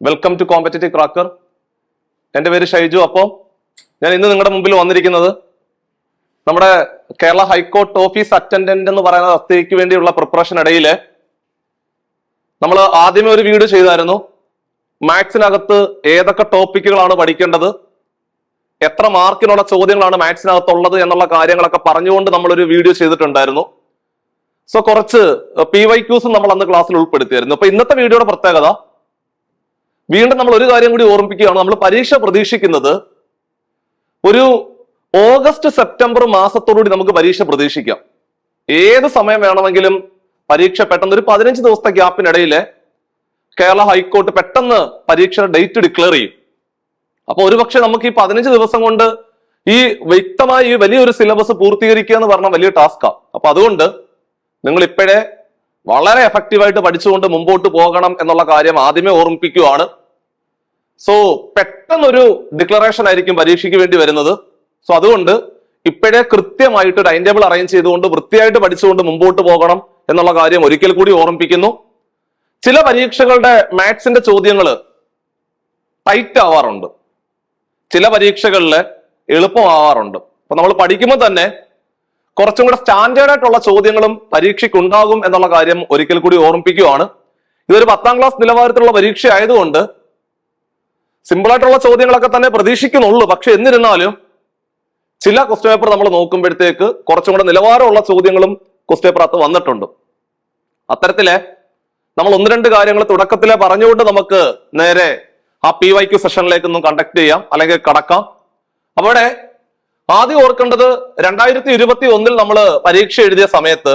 Welcome to competitive cracker. എൻ്റെ പേര് ഷൈജു. അപ്പോൾ ഞാൻ ഇന്ന് നിങ്ങളുടെ മുമ്പിൽ വന്നിരിക്കുന്നത് നമ്മുടെ കേരള ഹൈക്കോർട്ട് ഓഫീസ് അറ്റൻഡന്റ് എന്ന് പറയുന്ന തസ്തികയ്ക്ക് വേണ്ടിയുള്ള പ്രിപ്പറേഷൻ ഇടയിൽ നമ്മൾ ആദ്യമേ ഒരു വീഡിയോ ചെയ്തായിരുന്നു. മാത്സിനകത്ത് ഏതൊക്കെ ടോപ്പിക്കുകളാണ് പഠിക്കേണ്ടത്, എത്ര മാർക്കിനുള്ള ചോദ്യങ്ങളാണ് മാത്സിനകത്തുള്ളത് എന്നുള്ള കാര്യങ്ങളൊക്കെ പറഞ്ഞുകൊണ്ട് നമ്മളൊരു വീഡിയോ ചെയ്തിട്ടുണ്ടായിരുന്നു. സോ കുറച്ച് PYQs നമ്മൾ അന്ന് ക്ലാസ്സിൽ ഉൾപ്പെടുത്തിയായിരുന്നു. അപ്പൊ ഇന്നത്തെ വീഡിയോയുടെ പ്രത്യേകത, വീണ്ടും നമ്മൾ ഒരു കാര്യം കൂടി ഓർമ്മിപ്പിക്കുകയാണ്. നമ്മൾ പരീക്ഷ പ്രതീക്ഷിക്കുന്നത് ഒരു ഓഗസ്റ്റ് സെപ്റ്റംബർ മാസത്തോടുകൂടി നമുക്ക് പരീക്ഷ പ്രതീക്ഷിക്കാം. ഏത് സമയം വേണമെങ്കിലും പരീക്ഷ പെട്ടെന്ന് ഒരു 15 ദിവസത്തെ ഗ്യാപ്പിനിടയില് കേരള ഹൈക്കോർട്ട് പെട്ടെന്ന് പരീക്ഷയുടെ ഡേറ്റ് ഡിക്ലെയർ ചെയ്യും. അപ്പൊ ഒരുപക്ഷെ നമുക്ക് ഈ 15 ദിവസം കൊണ്ട് ഈ വ്യക്തമായ ഈ വലിയൊരു സിലബസ് പൂർത്തീകരിക്കുക എന്ന് പറഞ്ഞാൽ വലിയ ടാസ്കാണ്. അപ്പൊ അതുകൊണ്ട് നിങ്ങൾ ഇപ്പോഴേ വളരെ എഫക്റ്റീവായിട്ട് പഠിച്ചുകൊണ്ട് മുമ്പോട്ട് പോകണം എന്നുള്ള കാര്യം ആദ്യമേ ഓർമ്മിപ്പിക്കുകയാണ്. സോ പെട്ടെന്നൊരു ഡിക്ലറേഷൻ ആയിരിക്കും പരീക്ഷയ്ക്ക് വേണ്ടി വരുന്നത്. സോ അതുകൊണ്ട് ഇപ്പോഴേ കൃത്യമായിട്ട് ടൈം ടേബിൾ അറേഞ്ച് ചെയ്തുകൊണ്ട് വൃത്തിയായിട്ട് പഠിച്ചുകൊണ്ട് മുമ്പോട്ട് പോകണം എന്നുള്ള കാര്യം ഒരിക്കൽ കൂടി ഓർമ്മിപ്പിക്കുന്നു. ചില പരീക്ഷകളുടെ മാത്സിന്റെ ചോദ്യങ്ങൾ ടൈറ്റ് ആവാറുണ്ട്, ചില പരീക്ഷകളിൽ എളുപ്പമാവാറുണ്ട്. അപ്പൊ നമ്മൾ പഠിക്കുമ്പോൾ തന്നെ കുറച്ചും കൂടെ സ്റ്റാൻഡേർഡ് ആയിട്ടുള്ള ചോദ്യങ്ങളും പരീക്ഷയ്ക്ക് ഉണ്ടാകും എന്നുള്ള കാര്യം ഒരിക്കൽ കൂടി ഓർമ്മിപ്പിക്കുകയാണ്. ഇതൊരു 10ാം ക്ലാസ് നിലവാരത്തിലുള്ള പരീക്ഷ ആയതുകൊണ്ട് സിമ്പിൾ ആയിട്ടുള്ള ചോദ്യങ്ങളൊക്കെ തന്നെ പ്രതീക്ഷിക്കുന്നുള്ളൂ. പക്ഷെ എന്നിരുന്നാലും ചില ക്വസ്റ്റ്യൻ പേപ്പർ നമ്മൾ നോക്കുമ്പോഴത്തേക്ക് കുറച്ചും കൂടെ നിലവാരമുള്ള ചോദ്യങ്ങളും ക്വസ്റ്റ്യൻ പേപ്പറിനകത്ത് വന്നിട്ടുണ്ട്. അത്തരത്തിലെ നമ്മൾ 1-2 കാര്യങ്ങൾ തുടക്കത്തിലെ പറഞ്ഞുകൊണ്ട് നമുക്ക് നേരെ ആ PYQ സെഷനിലേക്കൊന്നും കണ്ടക്ട് ചെയ്യാം, അല്ലെങ്കിൽ കടക്കാം. അവിടെ ആദ്യം ഓർക്കേണ്ടത് 2021 നമ്മൾ പരീക്ഷ എഴുതിയ സമയത്ത്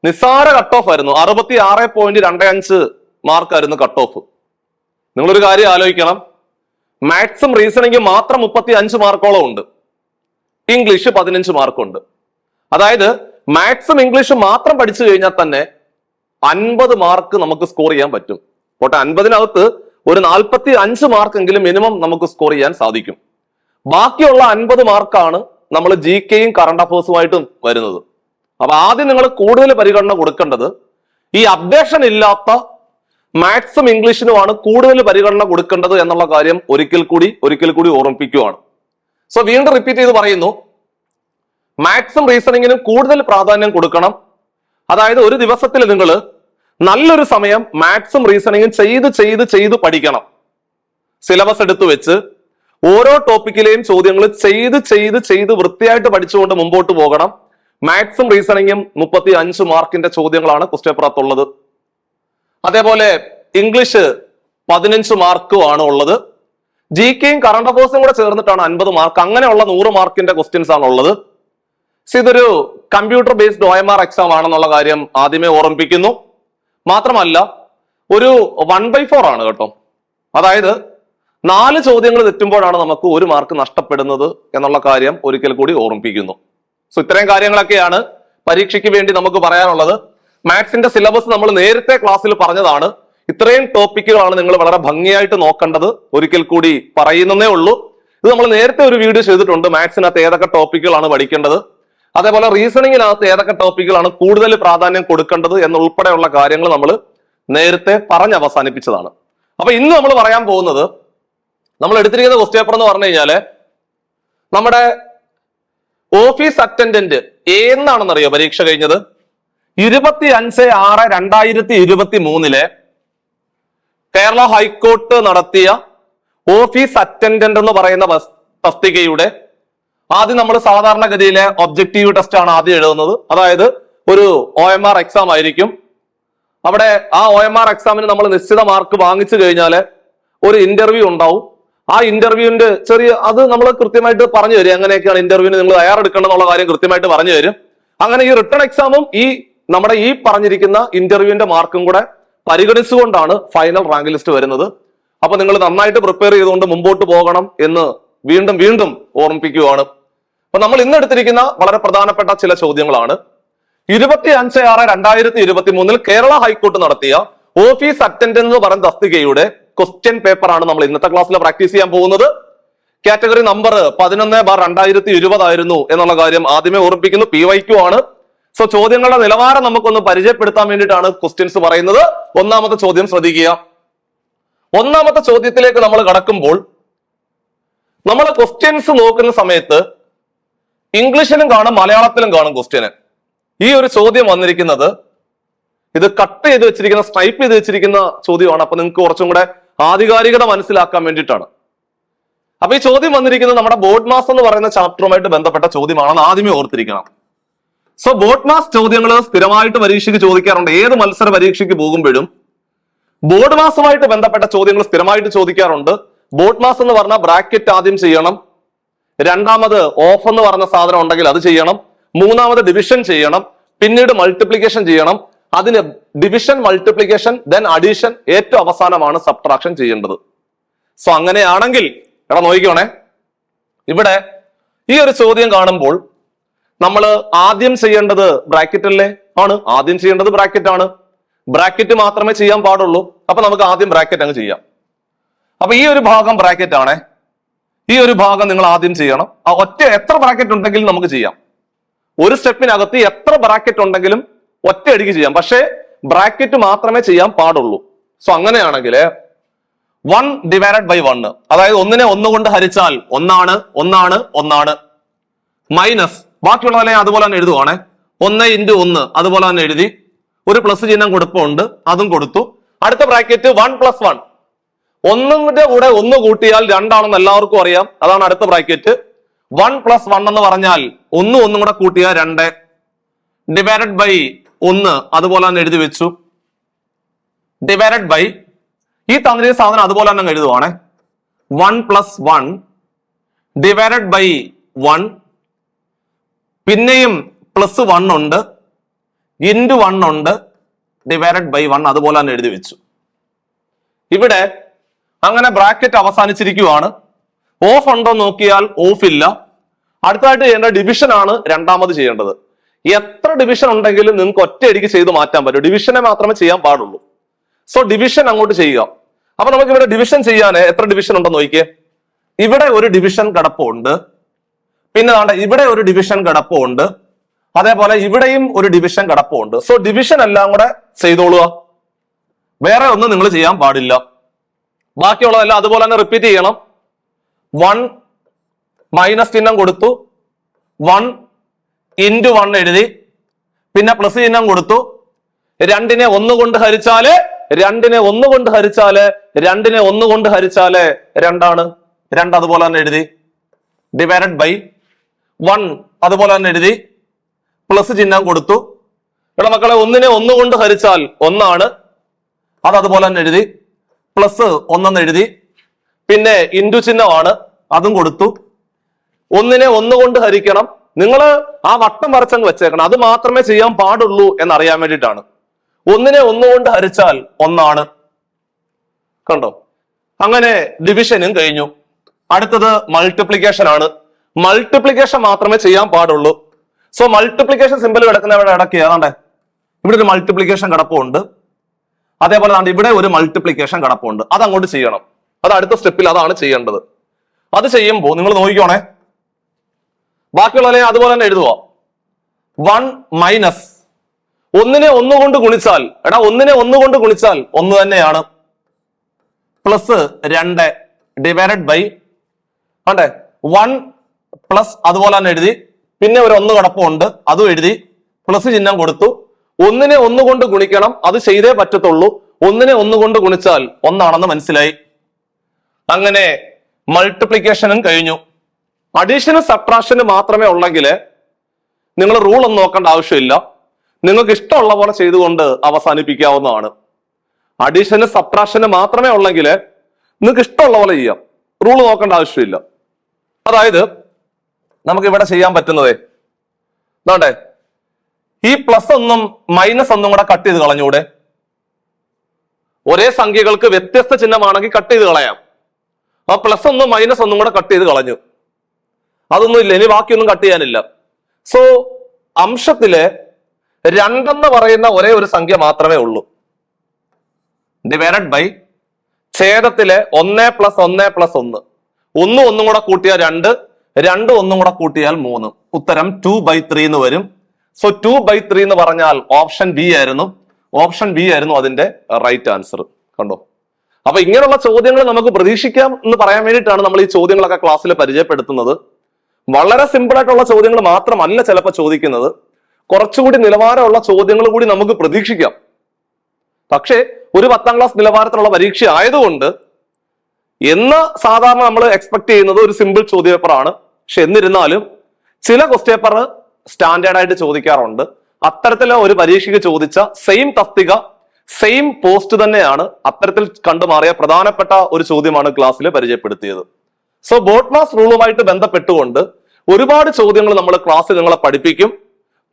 നിസ്സാര കട്ട് ഓഫ് ആയിരുന്നു. 66.25 മാർക്കായിരുന്നു കട്ട് ഓഫ്. നിങ്ങളൊരു കാര്യം ആലോചിക്കണം, മാത്സും റീസണിങ്ങും മാത്രം 35 മാർക്കോളം ഉണ്ട്, ഇംഗ്ലീഷ് 15 മാർക്കുണ്ട്. അതായത് മാത്സും ഇംഗ്ലീഷും മാത്രം പഠിച്ചു കഴിഞ്ഞാൽ തന്നെ 50 മാർക്ക് നമുക്ക് സ്കോർ ചെയ്യാൻ പറ്റും. പോട്ടെ, 50-നകത്ത് ഒരു 45 മാർക്കെങ്കിലും മിനിമം നമുക്ക് സ്കോർ ചെയ്യാൻ സാധിക്കും. ബാക്കിയുള്ള 50 മാർക്കാണ് നമ്മൾ GKയും കറണ്ട് അഫേഴ്സുമായിട്ടും വരുന്നത്. അപ്പൊ ആദ്യം നിങ്ങൾ കൂടുതൽ പരിഗണന കൊടുക്കേണ്ടത് ഈ അപ്ഡേഷൻ ഇല്ലാത്ത മാത്സും ഇംഗ്ലീഷിനുമാണ് കൂടുതൽ പരിഗണന കൊടുക്കേണ്ടത് എന്നുള്ള കാര്യം ഒരിക്കൽ കൂടി ഓർമ്മിപ്പിക്കുകയാണ്. സോ വീണ്ടും റിപ്പീറ്റ് ചെയ്ത് പറയുന്നു, മാത്സും റീസണിങ്ങിനും കൂടുതൽ പ്രാധാന്യം കൊടുക്കണം. അതായത് ഒരു ദിവസത്തിൽ നിങ്ങൾ നല്ലൊരു സമയം മാത്സും റീസണിങ്ങും ചെയ്ത് പഠിക്കണം. സിലബസ് എടുത്തു വെച്ച് ഓരോ ടോപ്പിക്കിലെയും ചോദ്യങ്ങൾ ചെയ്ത് വൃത്തിയായിട്ട് പഠിച്ചുകൊണ്ട് മുമ്പോട്ട് പോകണം. മാത്സും റീസണിങ്ങും 35 മാർക്കിന്റെ ചോദ്യങ്ങളാണ് ക്വസ്റ്റ്യൻ പേപ്പറിനകത്തുള്ളത്. അതേപോലെ ഇംഗ്ലീഷ് 15 മാർക്കുമാണ് ഉള്ളത്. GKയും കറണ്ട് അഫേഴ്സും കൂടെ ചേർന്നിട്ടാണ് 50 മാർക്ക്. അങ്ങനെയുള്ള 100 മാർക്കിന്റെ ക്വസ്റ്റ്യൻസ് ആണ് ഉള്ളത്. ഇതൊരു കമ്പ്യൂട്ടർ ബേസ്ഡ് OMR എക്സാം ആണെന്നുള്ള കാര്യം ആദ്യമേ ഓർമ്മിപ്പിക്കുന്നു. മാത്രമല്ല ഒരു 1/4 ആണ് കേട്ടോ. അതായത് 4 ചോദ്യങ്ങൾ തെറ്റുമ്പോഴാണ് നമുക്ക് 1 മാർക്ക് നഷ്ടപ്പെടുന്നത് എന്നുള്ള കാര്യം ഒരിക്കൽ കൂടി ഓർമ്മിപ്പിക്കുന്നു. സോ ഇത്രയും കാര്യങ്ങളൊക്കെയാണ് പരീക്ഷയ്ക്ക് വേണ്ടി നമുക്ക് പറയാനുള്ളത്. മാത്സിന്റെ സിലബസ് നമ്മൾ നേരത്തെ ക്ലാസ്സിൽ പറഞ്ഞതാണ്. ഇത്രയും ടോപ്പിക്കുകളാണ് നിങ്ങൾ വളരെ ഭംഗിയായിട്ട് നോക്കേണ്ടത്. ഒരിക്കൽ കൂടി പറയുന്നതേ ഉള്ളൂ. ഇത് നമ്മൾ നേരത്തെ ഒരു വീഡിയോ ചെയ്തിട്ടുണ്ട്, മാത്സിനകത്ത് ഏതൊക്കെ ടോപ്പിക്കുകളാണ് പഠിക്കേണ്ടത്, അതേപോലെ റീസണിങ്ങിനകത്ത് ഏതൊക്കെ ടോപ്പിക്കുകളാണ് കൂടുതൽ പ്രാധാന്യം കൊടുക്കേണ്ടത് എന്നുൾപ്പെടെയുള്ള കാര്യങ്ങൾ നമ്മൾ നേരത്തെ പറഞ്ഞ് അവസാനിപ്പിച്ചതാണ്. അപ്പൊ ഇന്ന് നമ്മൾ പറയാൻ പോകുന്നത്, നമ്മൾ എടുത്തിരിക്കുന്ന ക്വസ്റ്റ്യൻ പേപ്പർ എന്ന് പറഞ്ഞു കഴിഞ്ഞാല് നമ്മുടെ ഓഫീസ് അറ്റൻഡന്റ് എന്നാണെന്നറിയോ പരീക്ഷ കഴിഞ്ഞത്? 25/6/2023 കേരള ഹൈക്കോർട്ട് നടത്തിയ ഓഫീസ് അറ്റൻഡന്റ് എന്ന് പറയുന്ന തസ്തികയുടെ ആദ്യം നമ്മൾ സാധാരണഗതിയിലെ ഒബ്ജക്റ്റീവ് ടെസ്റ്റ് ആണ് ആദ്യം എഴുതുന്നത്. അതായത് ഒരു OMR എക്സാം ആയിരിക്കും. അവിടെ ആ OMR എക്സാമിന് നമ്മൾ നിശ്ചിത മാർക്ക് വാങ്ങിച്ചു കഴിഞ്ഞാൽ ഒരു ഇന്റർവ്യൂ ഉണ്ടാവും. ആ ഇന്റർവ്യൂവിന്റെ അത് നമ്മൾ കൃത്യമായിട്ട് പറഞ്ഞു തരും, എങ്ങനെയൊക്കെയാണ് ഇന്റർവ്യൂവിന് നിങ്ങൾ തയ്യാറെടുക്കണം എന്നുള്ള കാര്യം കൃത്യമായിട്ട് പറഞ്ഞു തരും. അങ്ങനെ ഈ റിട്ടേൺ എക്സാമും നമ്മുടെ ഈ പറഞ്ഞിരിക്കുന്ന ഇന്റർവ്യൂവിന്റെ മാർക്കും കൂടെ പരിഗണിച്ചുകൊണ്ടാണ് ഫൈനൽ റാങ്ക് ലിസ്റ്റ് വരുന്നത്. അപ്പൊ നിങ്ങൾ നന്നായിട്ട് പ്രിപ്പയർ ചെയ്തുകൊണ്ട് മുമ്പോട്ട് പോകണം എന്ന് വീണ്ടും ഓർമ്മിപ്പിക്കുകയാണ്. അപ്പൊ നമ്മൾ ഇന്ന് എടുത്തിരിക്കുന്ന വളരെ പ്രധാനപ്പെട്ട ചില ചോദ്യങ്ങളാണ്. 25/6/2023 കേരള ഹൈക്കോർട്ട് നടത്തിയ ഓഫീസ് അറ്റൻഡന്റ് എന്ന് പറയുന്ന തസ്തികയുടെ ക്വസ്റ്റ്യൻ പേപ്പർ ആണ് നമ്മൾ ഇന്നത്തെ ക്ലാസ്സിൽ പ്രാക്ടീസ് ചെയ്യാൻ പോകുന്നത്. കാറ്റഗറി നമ്പർ 11/2020 ആയിരുന്നു എന്നുള്ള കാര്യം ആദ്യമേ ഓർമ്മിപ്പിക്കുന്നു. PYQ ആണ്. സോ ചോദ്യങ്ങളുടെ നിലവാരം നമുക്കൊന്ന് പരിചയപ്പെടുത്താൻ വേണ്ടിയിട്ടാണ് ക്വസ്റ്റ്യൻസ് പറയുന്നത്. ഒന്നാമത്തെ ചോദ്യം ശ്രദ്ധിക്കുക. ഒന്നാമത്തെ ചോദ്യത്തിലേക്ക് നമ്മൾ കടക്കുമ്പോൾ നമ്മൾ ക്വസ്റ്റ്യൻസ് നോക്കുന്ന സമയത്ത് ഇംഗ്ലീഷിലും കാണും മലയാളത്തിലും കാണും ക്വസ്റ്റ്യന്. ഈ ഒരു ചോദ്യം വന്നിരിക്കുന്നത് ഇത് കട്ട് ചെയ്ത് വെച്ചിരിക്കുന്ന സ്ട്രൈപ്പ് ചെയ്ത് വെച്ചിരിക്കുന്ന ചോദ്യമാണ്. അപ്പൊ നിങ്ങൾക്ക് കുറച്ചും കൂടെ ആധികാരികത മനസ്സിലാക്കാൻ വേണ്ടിയിട്ടാണ്. അപ്പൊ ഈ ചോദ്യം വന്നിരിക്കുന്നത് നമ്മുടെ ബോർഡ് മാസ് എന്ന് പറയുന്ന ചാപ്റ്ററുമായിട്ട് ബന്ധപ്പെട്ട ചോദ്യമാണെന്ന് ആദ്യമേ ഓർത്തിരിക്കണം. സോ ബോർഡ് മാസ് ചോദ്യങ്ങൾ സ്ഥിരമായിട്ട് പരീക്ഷയ്ക്ക് ചോദിക്കാറുണ്ട്. ഏത് മത്സര പരീക്ഷയ്ക്ക് പോകുമ്പോഴും ബോർഡ് മാസുമായിട്ട് ബന്ധപ്പെട്ട ചോദ്യങ്ങൾ സ്ഥിരമായിട്ട് ചോദിക്കാറുണ്ട്. ബോർഡ് മാസ് എന്ന് പറഞ്ഞാൽ ബ്രാക്കറ്റ് ആദ്യം ചെയ്യണം, രണ്ടാമത് ഓഫ് എന്ന് പറഞ്ഞ സാധനം ഉണ്ടെങ്കിൽ അത് ചെയ്യണം, മൂന്നാമത് ഡിവിഷൻ ചെയ്യണം, പിന്നീട് മൾട്ടിപ്ലിക്കേഷൻ ചെയ്യണം, അതിന് ഡിവിഷൻ, മൾട്ടിപ്ലിക്കേഷൻ, ദെൻ അഡീഷൻ, ഏറ്റവും അവസാനമാണ് സബ്ട്രാക്ഷൻ ചെയ്യേണ്ടത്. സോ അങ്ങനെയാണെങ്കിൽ എടാ നോക്കിക്കോണേ, ഇവിടെ ഈ ഒരു ചോദ്യം കാണുമ്പോൾ നമ്മൾ ആദ്യം ചെയ്യേണ്ടത് ബ്രാക്കറ്റ് അല്ലേ? ആണ്, ആദ്യം ചെയ്യേണ്ടത് ബ്രാക്കറ്റ് ആണ്. ബ്രാക്കറ്റ് മാത്രമേ ചെയ്യാൻ പാടുള്ളൂ. അപ്പൊ നമുക്ക് ആദ്യം ബ്രാക്കറ്റ് അങ്ങ് ചെയ്യാം. അപ്പൊ ഈ ഒരു ഭാഗം ബ്രാക്കറ്റ് ആണേ, ഈ ഒരു ഭാഗം നിങ്ങൾ ആദ്യം ചെയ്യണം. ആ ഒറ്റ എത്ര ബ്രാക്കറ്റ് ഉണ്ടെങ്കിലും നമുക്ക് ചെയ്യാം. ഒരു സ്റ്റെപ്പിനകത്ത് എത്ര ബ്രാക്കറ്റ് ഉണ്ടെങ്കിലും ഒറ്റയടിക്ക് ചെയ്യാം. പക്ഷേ ബ്രാക്കറ്റ് മാത്രമേ ചെയ്യാൻ പാടുള്ളൂ. സോ അങ്ങനെയാണെങ്കിൽ 1 ഡിവൈഡഡ് ബൈ 1, അതായത് ഒന്നിനെ ഒന്നുകൊണ്ട് ഹരിച്ചാൽ ഒന്നാണ്, ഒന്നാണ്, ഒന്നാണ്, മൈനസ് ബാക്കിയുള്ളതിനെ അതുപോലെ തന്നെ എഴുതുവാണേ. 1 ഇൻറ്റു 1 അതുപോലെ തന്നെ എഴുതി, ഒരു പ്ലസ് ചിഹ്നം കൊടുപ്പുണ്ട്, അതും കൊടുത്തു. അടുത്ത ബ്രാക്കറ്റ് 1 പ്ലസ് 1, ഒന്നിന്റെ കൂടെ 1 കൂട്ടിയാൽ 2 ആണെന്ന് എല്ലാവർക്കും അറിയാം. അതാണ് അടുത്ത ബ്രാക്കറ്റ്. 1 പ്ലസ് 1 എന്ന് പറഞ്ഞാൽ 1 കൂടെ കൂട്ടിയാൽ 2, ഡിവൈഡഡ് ബൈ 1 അതുപോലെ തന്നെ എഴുതി വെച്ചു, ഡിവൈഡഡ് ബൈ ഈ തന്നിരിക്കുന്ന സാധനം അതുപോലെ തന്നെ എഴുതുവാണേ. 1 പ്ലസ് 1 ഡിവൈഡഡ് ബൈ 1, പിന്നെയും പ്ലസ് 1 ഉണ്ട്, ഇൻറ്റു 1 ഉണ്ട്, ഡിവൈഡഡ് ബൈ 1 അതുപോലെ തന്നെ എഴുതി വെച്ചു. ഇവിടെ അങ്ങനെ ബ്രാക്കറ്റ് അവസാനിച്ചിരിക്കുവാണ്. ഓഫ് ഉണ്ടോ നോക്കിയാൽ ഓഫ് ഇല്ല. അടുത്തായിട്ട് ചെയ്യേണ്ട ഡിവിഷൻ ആണ് രണ്ടാമത് ചെയ്യേണ്ടത്. എത്ര ഡിവിഷൻ ഉണ്ടെങ്കിലും നിങ്ങൾക്ക് ഒറ്റയടിക്ക് ചെയ്ത് മാറ്റാൻ പറ്റും. ഡിവിഷനെ മാത്രമേ ചെയ്യാൻ പാടുള്ളൂ. സോ ഡിവിഷൻ അങ്ങോട്ട് ചെയ്യുക. അപ്പൊ നമുക്ക് ഇവിടെ ഡിവിഷൻ ചെയ്യാൻ എത്ര ഡിവിഷൻ ഉണ്ടെന്ന് നോക്കിയേ. ഇവിടെ ഒരു ഡിവിഷൻ കിടപ്പുണ്ട്, പിന്നെ ഇവിടെ ഒരു ഡിവിഷൻ കിടപ്പുണ്ട്, അതേപോലെ ഇവിടെയും ഒരു ഡിവിഷൻ കിടപ്പുണ്ട്. സോ ഡിവിഷൻ എല്ലാം കൂടെ ചെയ്തോളുക, വേറെ ഒന്നും നിങ്ങൾ ചെയ്യാൻ പാടില്ല. ബാക്കിയുള്ളതെല്ലാം അതുപോലെ തന്നെ റിപ്പീറ്റ് ചെയ്യണം. 1 മൈനസ് ചിഹ്നം കൊടുത്തു, 1 ഇൻറ്റു 1 എഴുതി, പിന്നെ പ്ലസ് ചിഹ്നം കൊടുത്തു. 2നെ 1 കൊണ്ട് ഹരിച്ചാല് 2നെ 1 കൊണ്ട് ഹരിച്ചാല് 2നെ 1 കൊണ്ട് ഹരിച്ചാല് 2 ആണ്. 2 അതുപോലെ തന്നെ എഴുതി, ഡിവൈഡഡ് ബൈ 1 അതുപോലെ തന്നെ എഴുതി, പ്ലസ് ചിഹ്നം കൊടുത്തു. ഇവിടെ മക്കളെ 1നെ 1 കൊണ്ട് ഹരിച്ചാൽ 1 ആണ്, അത് അതുപോലെ തന്നെ എഴുതി, പ്ലസ് 1 എഴുതി, പിന്നെ ഇൻറ്റു ചിഹ്നമാണ്, അതും കൊടുത്തു. 1നെ 1 കൊണ്ട് ഹരിക്കണം. നിങ്ങൾ ആ വട്ടം വരച്ചങ്ങ് വെച്ചേക്കണം, അത് മാത്രമേ ചെയ്യാൻ പാടുള്ളൂ എന്നറിയാൻ വേണ്ടിയിട്ടാണ്. 1നെ 1 കൊണ്ട് ഹരിച്ചാൽ 1 ആണ്. കണ്ടോ? അങ്ങനെ ഡിവിഷനും കഴിഞ്ഞു. അടുത്തത് മൾട്ടിപ്ലിക്കേഷൻ ആണ്. മൾട്ടിപ്ലിക്കേഷൻ മാത്രമേ ചെയ്യാൻ പാടുള്ളൂ. സോ മൾട്ടിപ്ലിക്കേഷൻ സിമ്പിൾ കിടക്കുന്ന ഇവിടെ ഇടയ്ക്ക് ഏതാണ്ട് ഇവിടെ ഒരു മൾട്ടിപ്ലിക്കേഷൻ കിടപ്പുണ്ട്, അതേപോലെ ഇവിടെ ഒരു മൾട്ടിപ്ലിക്കേഷൻ കിടപ്പുണ്ട്. അത് അങ്ങോട്ട് ചെയ്യണം. അത് അടുത്ത സ്റ്റെപ്പിൽ അതാണ് ചെയ്യേണ്ടത്. അത് ചെയ്യുമ്പോൾ നിങ്ങൾ നോക്കിക്കോണേ, ബാക്കിയുള്ളതിനെ അതുപോലെ തന്നെ എഴുതുക. 1 മൈനസ് 1നെ 1 കൊണ്ട് ഗുണിച്ചാൽ 1നെ 1 കൊണ്ട് ഗുണിച്ചാൽ 1 തന്നെയാണ്, പ്ലസ് 2 ഡിവൈഡഡ് ബൈ 1 പ്ലസ് അതുപോലെ തന്നെ എഴുതി, പിന്നെ ഒരു 1 കിടപ്പുണ്ട്, അതും എഴുതി, പ്ലസ് ചിഹ്നം കൊടുത്തു. 1നെ 1 കൊണ്ട് ഗുണിക്കണം, അത് ചെയ്തേ പറ്റത്തുള്ളൂ. 1നെ 1 കൊണ്ട് ഗുണിച്ചാൽ 1 ആണെന്ന് മനസ്സിലായി. അങ്ങനെ മൾട്ടിപ്ലിക്കേഷനും കഴിഞ്ഞു. അഡീഷനും സബ്ട്രാക്ഷനും മാത്രമേ ഉള്ളെങ്കിൽ നിങ്ങൾ റൂൾ ഒന്നും നോക്കേണ്ട ആവശ്യമില്ല. നിങ്ങൾക്ക് ഇഷ്ടമുള്ള പോലെ ചെയ്തുകൊണ്ട് അവസാനിപ്പിക്കാവുന്നതാണ്. അഡീഷനും സബ്ട്രാക്ഷനും മാത്രമേ ഉള്ളെങ്കിൽ നിങ്ങൾക്ക് ഇഷ്ടമുള്ള പോലെ ചെയ്യാം, റൂൾ നോക്കേണ്ട ആവശ്യമില്ല. അതായത് നമുക്ക് ഇവിടെ ചെയ്യാൻ പറ്റുന്നതേ നോണ്ടേ, ഈ പ്ലസ് 1 മൈനസ് 1 കൂടെ കട്ട് ചെയ്ത് കളഞ്ഞൂടെ? ഒരേ സംഖ്യകൾക്ക് വ്യത്യസ്ത ചിഹ്നമാണെങ്കിൽ കട്ട് ചെയ്ത് കളയാം. ആ പ്ലസ് 1 മൈനസ് 1 കൂടെ കട്ട് ചെയ്ത് കളഞ്ഞു, അതൊന്നും ഇല്ല, ഇനി ബാക്കിയൊന്നും കട്ട് ചെയ്യാനില്ല. സോ അംശത്തില് 2 എന്ന് പറയുന്ന ഒരേ ഒരു സംഖ്യ മാത്രമേ ഉള്ളൂ, ഡിവൈഡഡ് ബൈ ഛേദത്തിലെ 1 പ്ലസ് 1 പ്ലസ് 1, 1 കൂടെ കൂട്ടിയാൽ 2, 2 1 കൂടെ കൂട്ടിയാൽ 3, ഉത്തരം 2/3 എന്ന് വരും. സോ 2/3 എന്ന് പറഞ്ഞാൽ ഓപ്ഷൻ ബി ആയിരുന്നു. ഓപ്ഷൻ ബി ആയിരുന്നു അതിന്റെ റൈറ്റ് ആൻസർ. കണ്ടോ? അപ്പൊ ഇങ്ങനെയുള്ള ചോദ്യങ്ങൾ നമുക്ക് പ്രതീക്ഷിക്കാം എന്ന് പറയാൻ വേണ്ടിയിട്ടാണ് നമ്മൾ ഈ ചോദ്യങ്ങളൊക്കെ ക്ലാസ്സിൽ പരിചയപ്പെടുത്തുന്നത്. വളരെ സിമ്പിൾ ആയിട്ടുള്ള ചോദ്യങ്ങൾ മാത്രമല്ല ചിലപ്പോൾ ചോദിക്കുന്നത്, കുറച്ചുകൂടി നിലവാരമുള്ള ചോദ്യങ്ങൾ കൂടി നമുക്ക് പ്രതീക്ഷിക്കാം. പക്ഷേ ഒരു 10ാം ക്ലാസ് നിലവാരത്തിലുള്ള പരീക്ഷ ആയതുകൊണ്ട് എന്ന് സാധാരണ നമ്മൾ എക്സ്പെക്ട് ചെയ്യുന്നത് ഒരു സിമ്പിൾ ചോദ്യപേപ്പറാണ്. പക്ഷെ എന്നിരുന്നാലും ചില ക്വസ്റ്റ്യൻ പേപ്പർ സ്റ്റാൻഡേർഡ് ആയിട്ട് ചോദിക്കാറുണ്ട്. അത്തരത്തിലെ ഒരു പരീക്ഷയ്ക്ക് ചോദിച്ച സെയിം തസ്തിക സെയിം പോസ്റ്റ് തന്നെയാണ് അത്തരത്തിൽ കണ്ടുമാറിയ പ്രധാനപ്പെട്ട ഒരു ചോദ്യമാണ് ക്ലാസ്സിൽ പരിചയപ്പെടുത്തിയത്. സോ ബോട്ട് മാസ് റൂളുമായിട്ട് ബന്ധപ്പെട്ടുകൊണ്ട് ഒരുപാട് ചോദ്യങ്ങൾ നമ്മൾ ക്ലാസ്സിൽ നിങ്ങളെ പഠിപ്പിക്കും.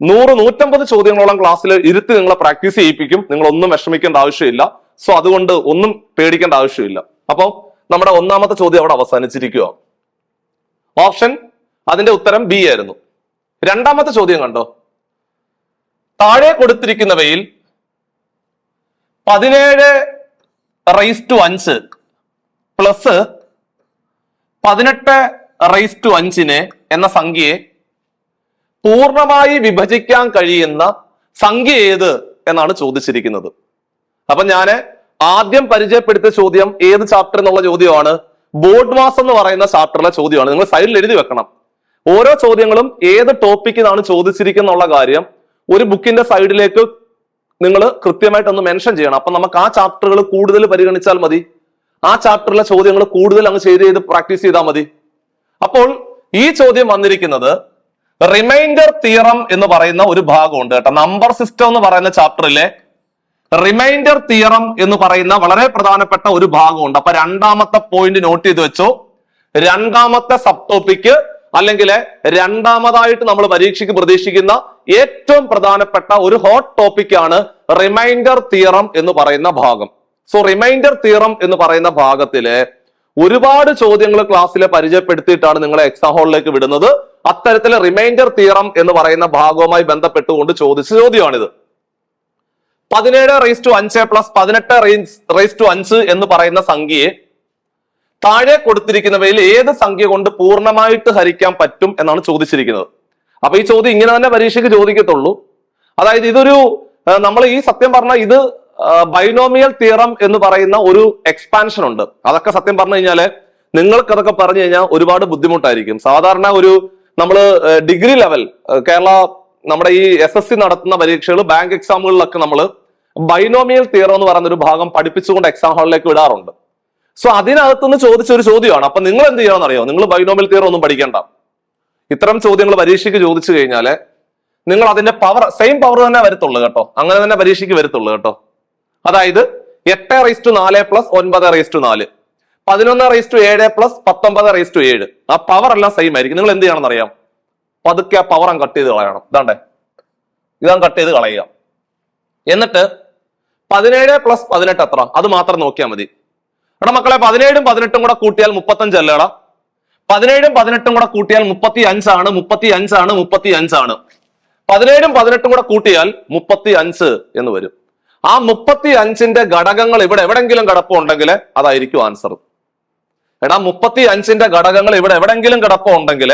100-150 ചോദ്യങ്ങളോളം ക്ലാസ്സിൽ ഇരുത്തി നിങ്ങളെ പ്രാക്ടീസ് ചെയ്യിപ്പിക്കും. നിങ്ങൾ ഒന്നും വിഷമിക്കേണ്ട ആവശ്യമില്ല. സോ അതുകൊണ്ട് ഒന്നും പേടിക്കേണ്ട ആവശ്യമില്ല. അപ്പോൾ നമ്മുടെ ഒന്നാമത്തെ ചോദ്യം അവിടെ അവസാനിച്ചിരിക്കുക. ഓപ്ഷൻ അതിന്റെ ഉത്തരം ബി ആയിരുന്നു. രണ്ടാമത്തെ ചോദ്യം കണ്ടോ, താഴെ കൊടുത്തിരിക്കുന്നവയിൽ 17⁵5 പ്ലസ് 18⁵5 എന്ന സംഖ്യയെ പൂർണ്ണമായി വിഭജിക്കാൻ കഴിയുന്ന സംഖ്യ ഏത് എന്നാണ് ചോദിച്ചിരിക്കുന്നത്. അപ്പൊ ഞാന് ആദ്യം പരിചയപ്പെടുത്തിയ ചോദ്യം ഏത് ചാപ്റ്റർ എന്നുള്ള ചോദ്യമാണ്? ബോർഡ് മാസം എന്ന് പറയുന്ന ചാപ്റ്ററിലെ ചോദ്യമാണ്. നിങ്ങൾ സൈഡിൽ എഴുതി വെക്കണം. ഓരോ ചോദ്യങ്ങളും ഏത് ടോപ്പിക്കിനാണ് ചോദിച്ചിരിക്കുന്നുള്ള കാര്യം ഒരു ബുക്കിന്റെ സൈഡിലേക്ക് നിങ്ങൾ കൃത്യമായിട്ടൊന്ന് മെൻഷൻ ചെയ്യണം. അപ്പൊ നമുക്ക് ആ ചാപ്റ്ററുകൾ കൂടുതൽ പരിഗണിച്ചാൽ മതി. ആ ചാപ്റ്ററിലെ ചോദ്യങ്ങൾ കൂടുതൽ അങ്ങ് ചെയ്ത് പ്രാക്ടീസ് ചെയ്താൽ മതി. അപ്പോൾ ഈ ചോദ്യം വന്നിരിക്കുന്നത് റിമൈൻഡർ തിയറം എന്ന് പറയുന്ന ഒരു ഭാഗമുണ്ട് കേട്ടോ. നമ്പർ സിസ്റ്റം എന്ന് പറയുന്ന ചാപ്റ്ററിലെ റിമൈൻഡർ തിയറം എന്ന് പറയുന്ന വളരെ പ്രധാനപ്പെട്ട ഒരു ഭാഗമുണ്ട്. അപ്പൊ രണ്ടാമത്തെ പോയിന്റ് നോട്ട് ചെയ്ത് വെച്ചോ. രണ്ടാമത്തെ സബ് ടോപ്പിക്ക് അല്ലെങ്കിൽ രണ്ടാമതായിട്ട് നമ്മൾ പരീക്ഷയ്ക്ക് പ്രതീക്ഷിക്കുന്ന ഏറ്റവും പ്രധാനപ്പെട്ട ഒരു ഹോട്ട് ടോപ്പിക്കാണ് റിമൈൻഡർ തിയറം എന്ന് പറയുന്ന ഭാഗം. സോ റിമൈൻഡർ തിയറം എന്ന് പറയുന്ന ഭാഗത്തില് ഒരുപാട് ചോദ്യങ്ങൾ ക്ലാസ്സിൽ പരിചയപ്പെടുത്തിയിട്ടാണ് നിങ്ങളെ എക്സാം ഹാളിലേക്ക് വിടുന്നത്. അത്തരത്തില് റിമൈൻഡർ തിയറം എന്ന് പറയുന്ന ഭാഗവുമായി ബന്ധപ്പെട്ടുകൊണ്ട് ചോദിച്ച ചോദ്യമാണിത്. 17⁵5 പ്ലസ് 18⁵5 എന്ന് പറയുന്ന സംഖ്യയെ താഴെ കൊടുത്തിരിക്കുന്നവയിൽ ഏത് സംഖ്യ കൊണ്ട് പൂർണ്ണമായിട്ട് ഹരിക്കാൻ പറ്റും എന്നാണ് ചോദിച്ചിരിക്കുന്നത്. അപ്പൊ ഈ ചോദ്യം ഇങ്ങനെ തന്നെ പരീക്ഷയ്ക്ക് ചോദിക്കത്തുള്ളൂ. അതായത് ഇതൊരു നമ്മൾ ഈ സത്യം പറഞ്ഞാൽ ഇത് ബൈനോമിയൽ തിയറം എന്ന് പറയുന്ന ഒരു എക്സ്പാൻഷൻ ഉണ്ട്. അതൊക്കെ സത്യം പറഞ്ഞു കഴിഞ്ഞാല് നിങ്ങൾക്ക് അതൊക്കെ പറഞ്ഞു കഴിഞ്ഞാൽ ഒരുപാട് ബുദ്ധിമുട്ടായിരിക്കും. സാധാരണ ഒരു നമ്മൾ ഡിഗ്രി ലെവൽ കേരള നമ്മുടെ ഈ SSC നടത്തുന്ന പരീക്ഷകൾ ബാങ്ക് എക്സാമുകളിലൊക്കെ നമ്മൾ ബൈനോമിയൽ തിയറം എന്ന് പറയുന്ന ഒരു ഭാഗം പഠിപ്പിച്ചുകൊണ്ട് എക്സാം ഹാളിലേക്ക് വിടാറുണ്ട്. സോ അതിനകത്തുനിന്ന് ചോദിച്ച ഒരു ചോദ്യമാണ്. അപ്പൊ നിങ്ങൾ എന്ത് ചെയ്യണമെന്ന് അറിയോ? നിങ്ങൾ ബൈനോമിയൽ തിയറം ഒന്നും പഠിക്കേണ്ട. ഇത്തരം ചോദ്യങ്ങൾ പരീക്ഷയ്ക്ക് ചോദിച്ചു കഴിഞ്ഞാല് നിങ്ങൾ അതിന്റെ സെയിം പവർ തന്നെ വരത്തുള്ളൂ കേട്ടോ. അങ്ങനെ തന്നെ പരീക്ഷയ്ക്ക് വരത്തുള്ളൂ കേട്ടോ. അതായത് 8⁴4 പ്ലസ് 9⁴4 11�7 പ്ലസ് 19�7 ആ പവർ എല്ലാം സെയിം ആയിരിക്കും. നിങ്ങൾ എന്ത് ചെയ്യണമെന്ന് അറിയാം? പതുക്കെ ആ പവർ അങ്ങ് കട്ട് ചെയ്ത് കളയണം. ഇതാണ് കട്ട് ചെയ്ത് കളയുക. എന്നിട്ട് 17 പ്ലസ് 18 എത്ര? അത് മാത്രം നോക്കിയാൽ മതി. എടാ മക്കളെ 17ഉം 18ഉം കൂടെ കൂട്ടിയാൽ 35 അല്ലേടാ? 17ഉം 18ഉം കൂടെ കൂട്ടിയാൽ 35 ആണ്. 17ഉം 18ഉം കൂടെ കൂട്ടിയാൽ 35 എന്ന് വരും. ആ 35ന്റെ ഘടകങ്ങൾ ഇവിടെ എവിടെങ്കിലും കിടപ്പുണ്ടെങ്കിൽ അതായിരിക്കും ആൻസർ. എടാ 35ന്റെ ഘടകങ്ങൾ ഇവിടെ എവിടെങ്കിലും കിടപ്പുണ്ടെങ്കിൽ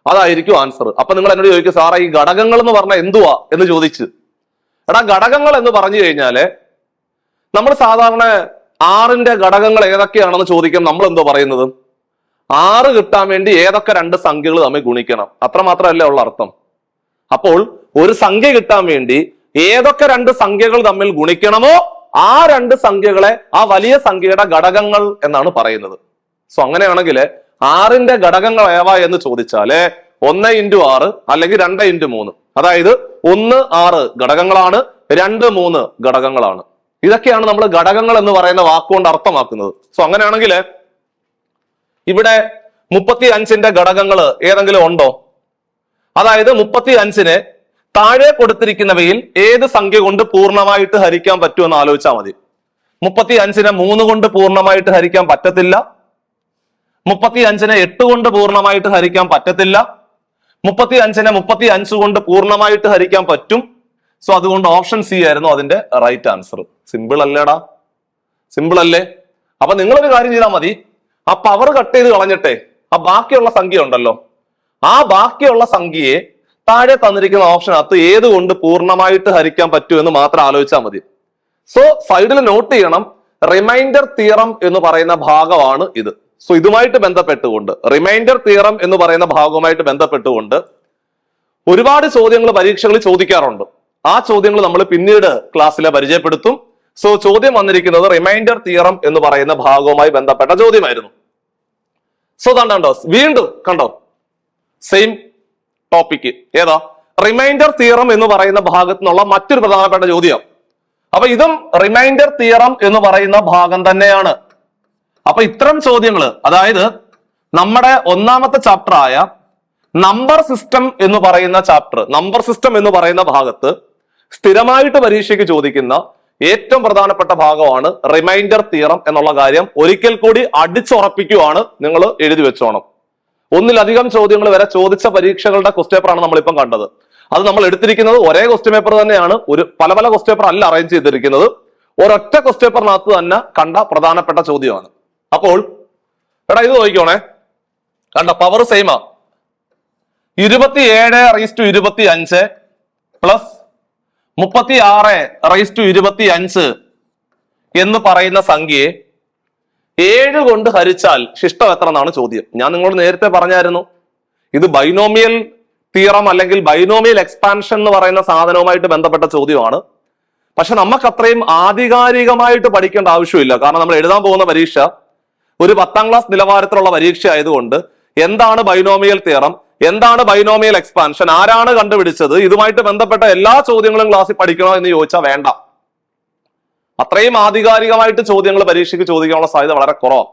അതായിരിക്കും ആൻസർ. അപ്പൊ നിങ്ങൾ എന്നോട് ചോദിക്കും, സാറേ ഈ ഘടകങ്ങൾ എന്ന് പറഞ്ഞാൽ എന്തുവാ എന്ന് ചോദിച്ചു. എടാ ഘടകങ്ങൾ എന്ന് പറഞ്ഞു കഴിഞ്ഞാല് നമ്മൾ സാധാരണ 6ന്റെ ഘടകങ്ങൾ ഏതൊക്കെയാണെന്ന് ചോദിക്കും. നമ്മൾ എന്തോ പറയുന്നത്? 6 കിട്ടാൻ വേണ്ടി ഏതൊക്കെ 2 സംഖ്യകൾ തമ്മിൽ ഗുണിക്കണം, അത്രമാത്രമല്ലേ ഉള്ള അർത്ഥം. അപ്പോൾ ഒരു സംഖ്യ കിട്ടാൻ വേണ്ടി ഏതൊക്കെ 2 സംഖ്യകൾ തമ്മിൽ ഗുണിക്കണമോ ആ 2 സംഖ്യകളെ ആ വലിയ സംഖ്യയുടെ ഘടകങ്ങൾ എന്നാണ് പറയുന്നത്. സോ അങ്ങനെയാണെങ്കിൽ 6ന്റെ ഘടകങ്ങൾ ഏവ എന്ന് ചോദിച്ചാല് 1 × 6 അല്ലെങ്കിൽ 2 × 3. അതായത് 1 6 ഘടകങ്ങളാണ്, 2 3 ഘടകങ്ങളാണ്. ഇതൊക്കെയാണ് നമ്മൾ ഘടകങ്ങൾ എന്ന് പറയുന്ന വാക്കുകൊണ്ട് അർത്ഥമാക്കുന്നത്. സോ അങ്ങനെയാണെങ്കിൽ ഇവിടെ 35ന്റെ ഘടകങ്ങൾ ഏതെങ്കിലും ഉണ്ടോ? അതായത് 35നെ താഴെ കൊടുത്തിരിക്കുന്നവയിൽ ഏത് സംഖ്യ കൊണ്ട് പൂർണ്ണമായിട്ട് ഹരിക്കാൻ പറ്റുമെന്ന് ആലോചിച്ചാൽ മതി. 35നെ 3 കൊണ്ട് പൂർണ്ണമായിട്ട് ഹരിക്കാൻ പറ്റത്തില്ല. 35നെ 8 കൊണ്ട് പൂർണ്ണമായിട്ട് ഹരിക്കാൻ പറ്റത്തില്ല. 35നെ 35 കൊണ്ട് പൂർണ്ണമായിട്ട് ഹരിക്കാൻ പറ്റും. സോ അതുകൊണ്ട് ഓപ്ഷൻ സി ആയിരുന്നു അതിന്റെ റൈറ്റ് ആൻസർ. സിമ്പിൾ അല്ലേടാ? സിമ്പിൾ അല്ലേ? അപ്പൊ നിങ്ങളൊരു കാര്യം ചെയ്താൽ മതി, ആ പവർ കട്ട് ചെയ്ത് കളഞ്ഞിട്ടെ ആ ബാക്കിയുള്ള സംഖ്യ ഉണ്ടല്ലോ, ആ ബാക്കിയുള്ള സംഖ്യയെ താഴെ തന്നിരിക്കുന്ന ഓപ്ഷനകത്ത് ഏതുകൊണ്ട് പൂർണ്ണമായിട്ട് ഹരിക്കാൻ പറ്റുമെന്ന് മാത്രം ആലോചിച്ചാൽ മതി. സോ സൈഡിൽ നോട്ട് ചെയ്യണം, റിമൈൻഡർ തിയറം എന്ന് പറയുന്ന ഭാഗമാണ് ഇത്. സോ ഇതുമായിട്ട് ബന്ധപ്പെട്ടുകൊണ്ട് റിമൈൻഡർ തിയറം എന്ന് പറയുന്ന ഭാഗവുമായിട്ട് ബന്ധപ്പെട്ടുകൊണ്ട് ഒരുപാട് ചോദ്യങ്ങൾ പരീക്ഷകളിൽ ചോദിക്കാറുണ്ട്. ആ ചോദ്യങ്ങൾ നമ്മൾ പിന്നീട് ക്ലാസ്സിൽ പരിചയപ്പെടുത്തും. സോ ചോദ്യം വന്നിരിക്കുന്നത് റിമൈൻഡർ തിയറം എന്ന് പറയുന്ന ഭാഗവുമായി ബന്ധപ്പെട്ട ചോദ്യമായിരുന്നു. സോ കണ്ടോ, വീണ്ടും കണ്ടോ, സെയിം ടോപ്പിക്ക് ഏതാ? റിമൈൻഡർ തിയറം എന്ന് പറയുന്ന ഭാഗത്തു നിന്നുള്ള മറ്റൊരു പ്രധാനപ്പെട്ട ചോദ്യം. അപ്പൊ ഇതും റിമൈൻഡർ തിയറം എന്ന് പറയുന്ന ഭാഗം തന്നെയാണ്. അപ്പൊ ഇത്തരം ചോദ്യങ്ങൾ, അതായത് നമ്മുടെ ഒന്നാമത്തെ ചാപ്റ്റർ ആയ നമ്പർ സിസ്റ്റം എന്ന് പറയുന്ന ചാപ്റ്റർ, നമ്പർ സിസ്റ്റം എന്ന് പറയുന്ന ഭാഗത്ത് സ്ഥിരമായിട്ട് പരീക്ഷയ്ക്ക് ചോദിക്കുന്ന ഏറ്റവും പ്രധാനപ്പെട്ട ഭാഗമാണ് റിമൈൻഡർ തിയറം എന്നുള്ള കാര്യം ഒരിക്കൽ കൂടി അടിച്ചുറപ്പിക്കുവാണ്. നിങ്ങൾ എഴുതി വെച്ചോണം. ഒന്നിലധികം ചോദ്യങ്ങൾ വരെ ചോദിച്ച പരീക്ഷകളുടെ ക്വസ്റ്റ്യൻ പേപ്പറാണ് നമ്മളിപ്പം കണ്ടത്. അത് നമ്മൾ എടുത്തിരിക്കുന്നത് ഒരേ ക്വസ്റ്റ്യൻ പേപ്പർ തന്നെയാണ്. പല പല ക്വസ്റ്റ്യൻ പേപ്പർ അല്ല അറേഞ്ച് ചെയ്തിരിക്കുന്നത്. ഒരൊറ്റ ക്വസ്റ്റ്യൻ പേപ്പറിനകത്ത് തന്നെ കണ്ട പ്രധാനപ്പെട്ട ചോദ്യമാണ്. അപ്പോൾ എടാ ഇത് നോക്കിക്കോണേ, കണ്ട പവർ സെയിമാ. 27/25 പ്ലസ് 36/25 എന്ന് പറയുന്ന സംഖ്യയെ 7 കൊണ്ട് ഹരിച്ചാൽ ശിഷ്ടം എത്ര എന്നാണ് ചോദ്യം. ഞാൻ നിങ്ങളോട് നേരത്തെ പറഞ്ഞായിരുന്നു, ഇത് ബൈനോമിയൽ തിയറം അല്ലെങ്കിൽ ബൈനോമിയൽ എക്സ്പാൻഷൻ എന്ന് പറയുന്ന സാധനവുമായിട്ട് ബന്ധപ്പെട്ട ചോദ്യമാണ്. പക്ഷെ നമുക്ക് അത്രയും ആധികാരികമായിട്ട് പഠിക്കേണ്ട ആവശ്യമില്ല. കാരണം നമ്മൾ എഴുതാൻ പോകുന്ന പരീക്ഷ ഒരു 10ാം ക്ലാസ് നിലവാരത്തിലുള്ള പരീക്ഷ ആയതുകൊണ്ട് എന്താണ് ബൈനോമിയൽ തിയറം, എന്താണ് ബൈനോമിയൽ എക്സ്പാൻഷൻ, ആരാണ് കണ്ടുപിടിച്ചത്, ഇതുമായിട്ട് ബന്ധപ്പെട്ട എല്ലാ ചോദ്യങ്ങളും ക്ലാസ്സിൽ പഠിക്കണോ എന്ന് ചോദിച്ചാൽ വേണ്ട. അത്രയും ആധികാരികമായിട്ട് ചോദ്യങ്ങൾ പരീക്ഷയ്ക്ക് ചോദിക്കാനുള്ള സാധ്യത വളരെ കുറവാണ്.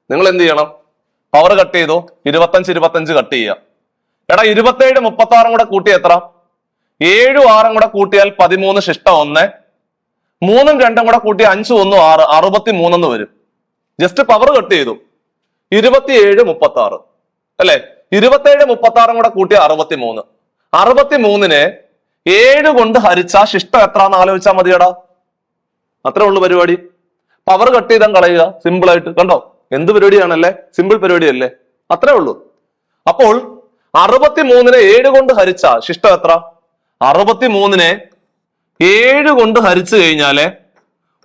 നിങ്ങൾ എന്ത് ചെയ്യണം? പവർ കട്ട് ചെയ്തോ, 25 കട്ട് ചെയ്യുക. എടാ 27 36 കൂടെ കൂട്ടി എത്ര? 7 6 കൂടെ കൂട്ടിയാൽ 13 ശിഷ്ടം 1, 3 2 കൂടെ കൂട്ടി 5 1 6 63 എന്ന് വരും. ജസ്റ്റ് പവർ കട്ട് ചെയ്തു. 27 36 അല്ലെ? 27 36 കൂടെ കൂട്ടിയ 63. 63നെ 7 കൊണ്ട് ഹരിച്ചാ ശിഷ്ടം എത്രന്ന് ആലോചിച്ചാൽ മതിയടാ. അത്രേ ഉള്ളു പരിപാടി. പവർ കട്ട് ചെയ്താൽ കളയുക, സിമ്പിൾ ആയിട്ട്. കണ്ടോ എന്ത് പരിപാടിയാണല്ലേ, സിമ്പിൾ പരിപാടിയല്ലേ, അത്രേ ഉള്ളൂ. അപ്പോൾ 63നെ 7 കൊണ്ട് ഹരിച്ചാ ശിഷ്ടം എത്ര? 63നെ 7 കൊണ്ട് ഹരിച്ചു കഴിഞ്ഞാല്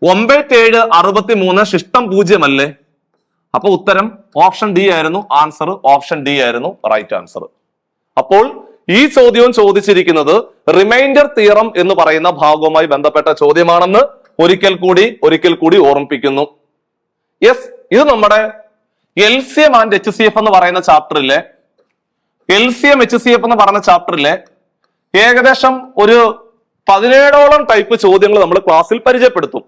9 7 63 ശിഷ്ടം 0 അല്ലേ? അപ്പൊ ഉത്തരം ഓപ്ഷൻ ഡി ആയിരുന്നു. ആൻസർ ഓപ്ഷൻ ഡി ആയിരുന്നു റൈറ്റ് ആൻസർ. അപ്പോൾ ഈ ചോദ്യവും ചോദിച്ചിരിക്കുന്നത് റിമൈൻഡർ തിയറം എന്ന് പറയുന്ന ഭാഗവുമായി ബന്ധപ്പെട്ട ചോദ്യമാണെന്ന് ഒരിക്കൽ കൂടി ഓർമ്മിപ്പിക്കുന്നു. യെസ്, ഇത് നമ്മുടെ LCM ആൻഡ് HCF എന്ന് പറയുന്ന ചാപ്റ്ററിലെ LCM HCF എന്ന് പറയുന്ന ചാപ്റ്ററിലെ ഏകദേശം ഒരു 17ഓളം ടൈപ്പ് ചോദ്യങ്ങൾ നമ്മൾ ക്ലാസ്സിൽ പരിചയപ്പെടുത്തും.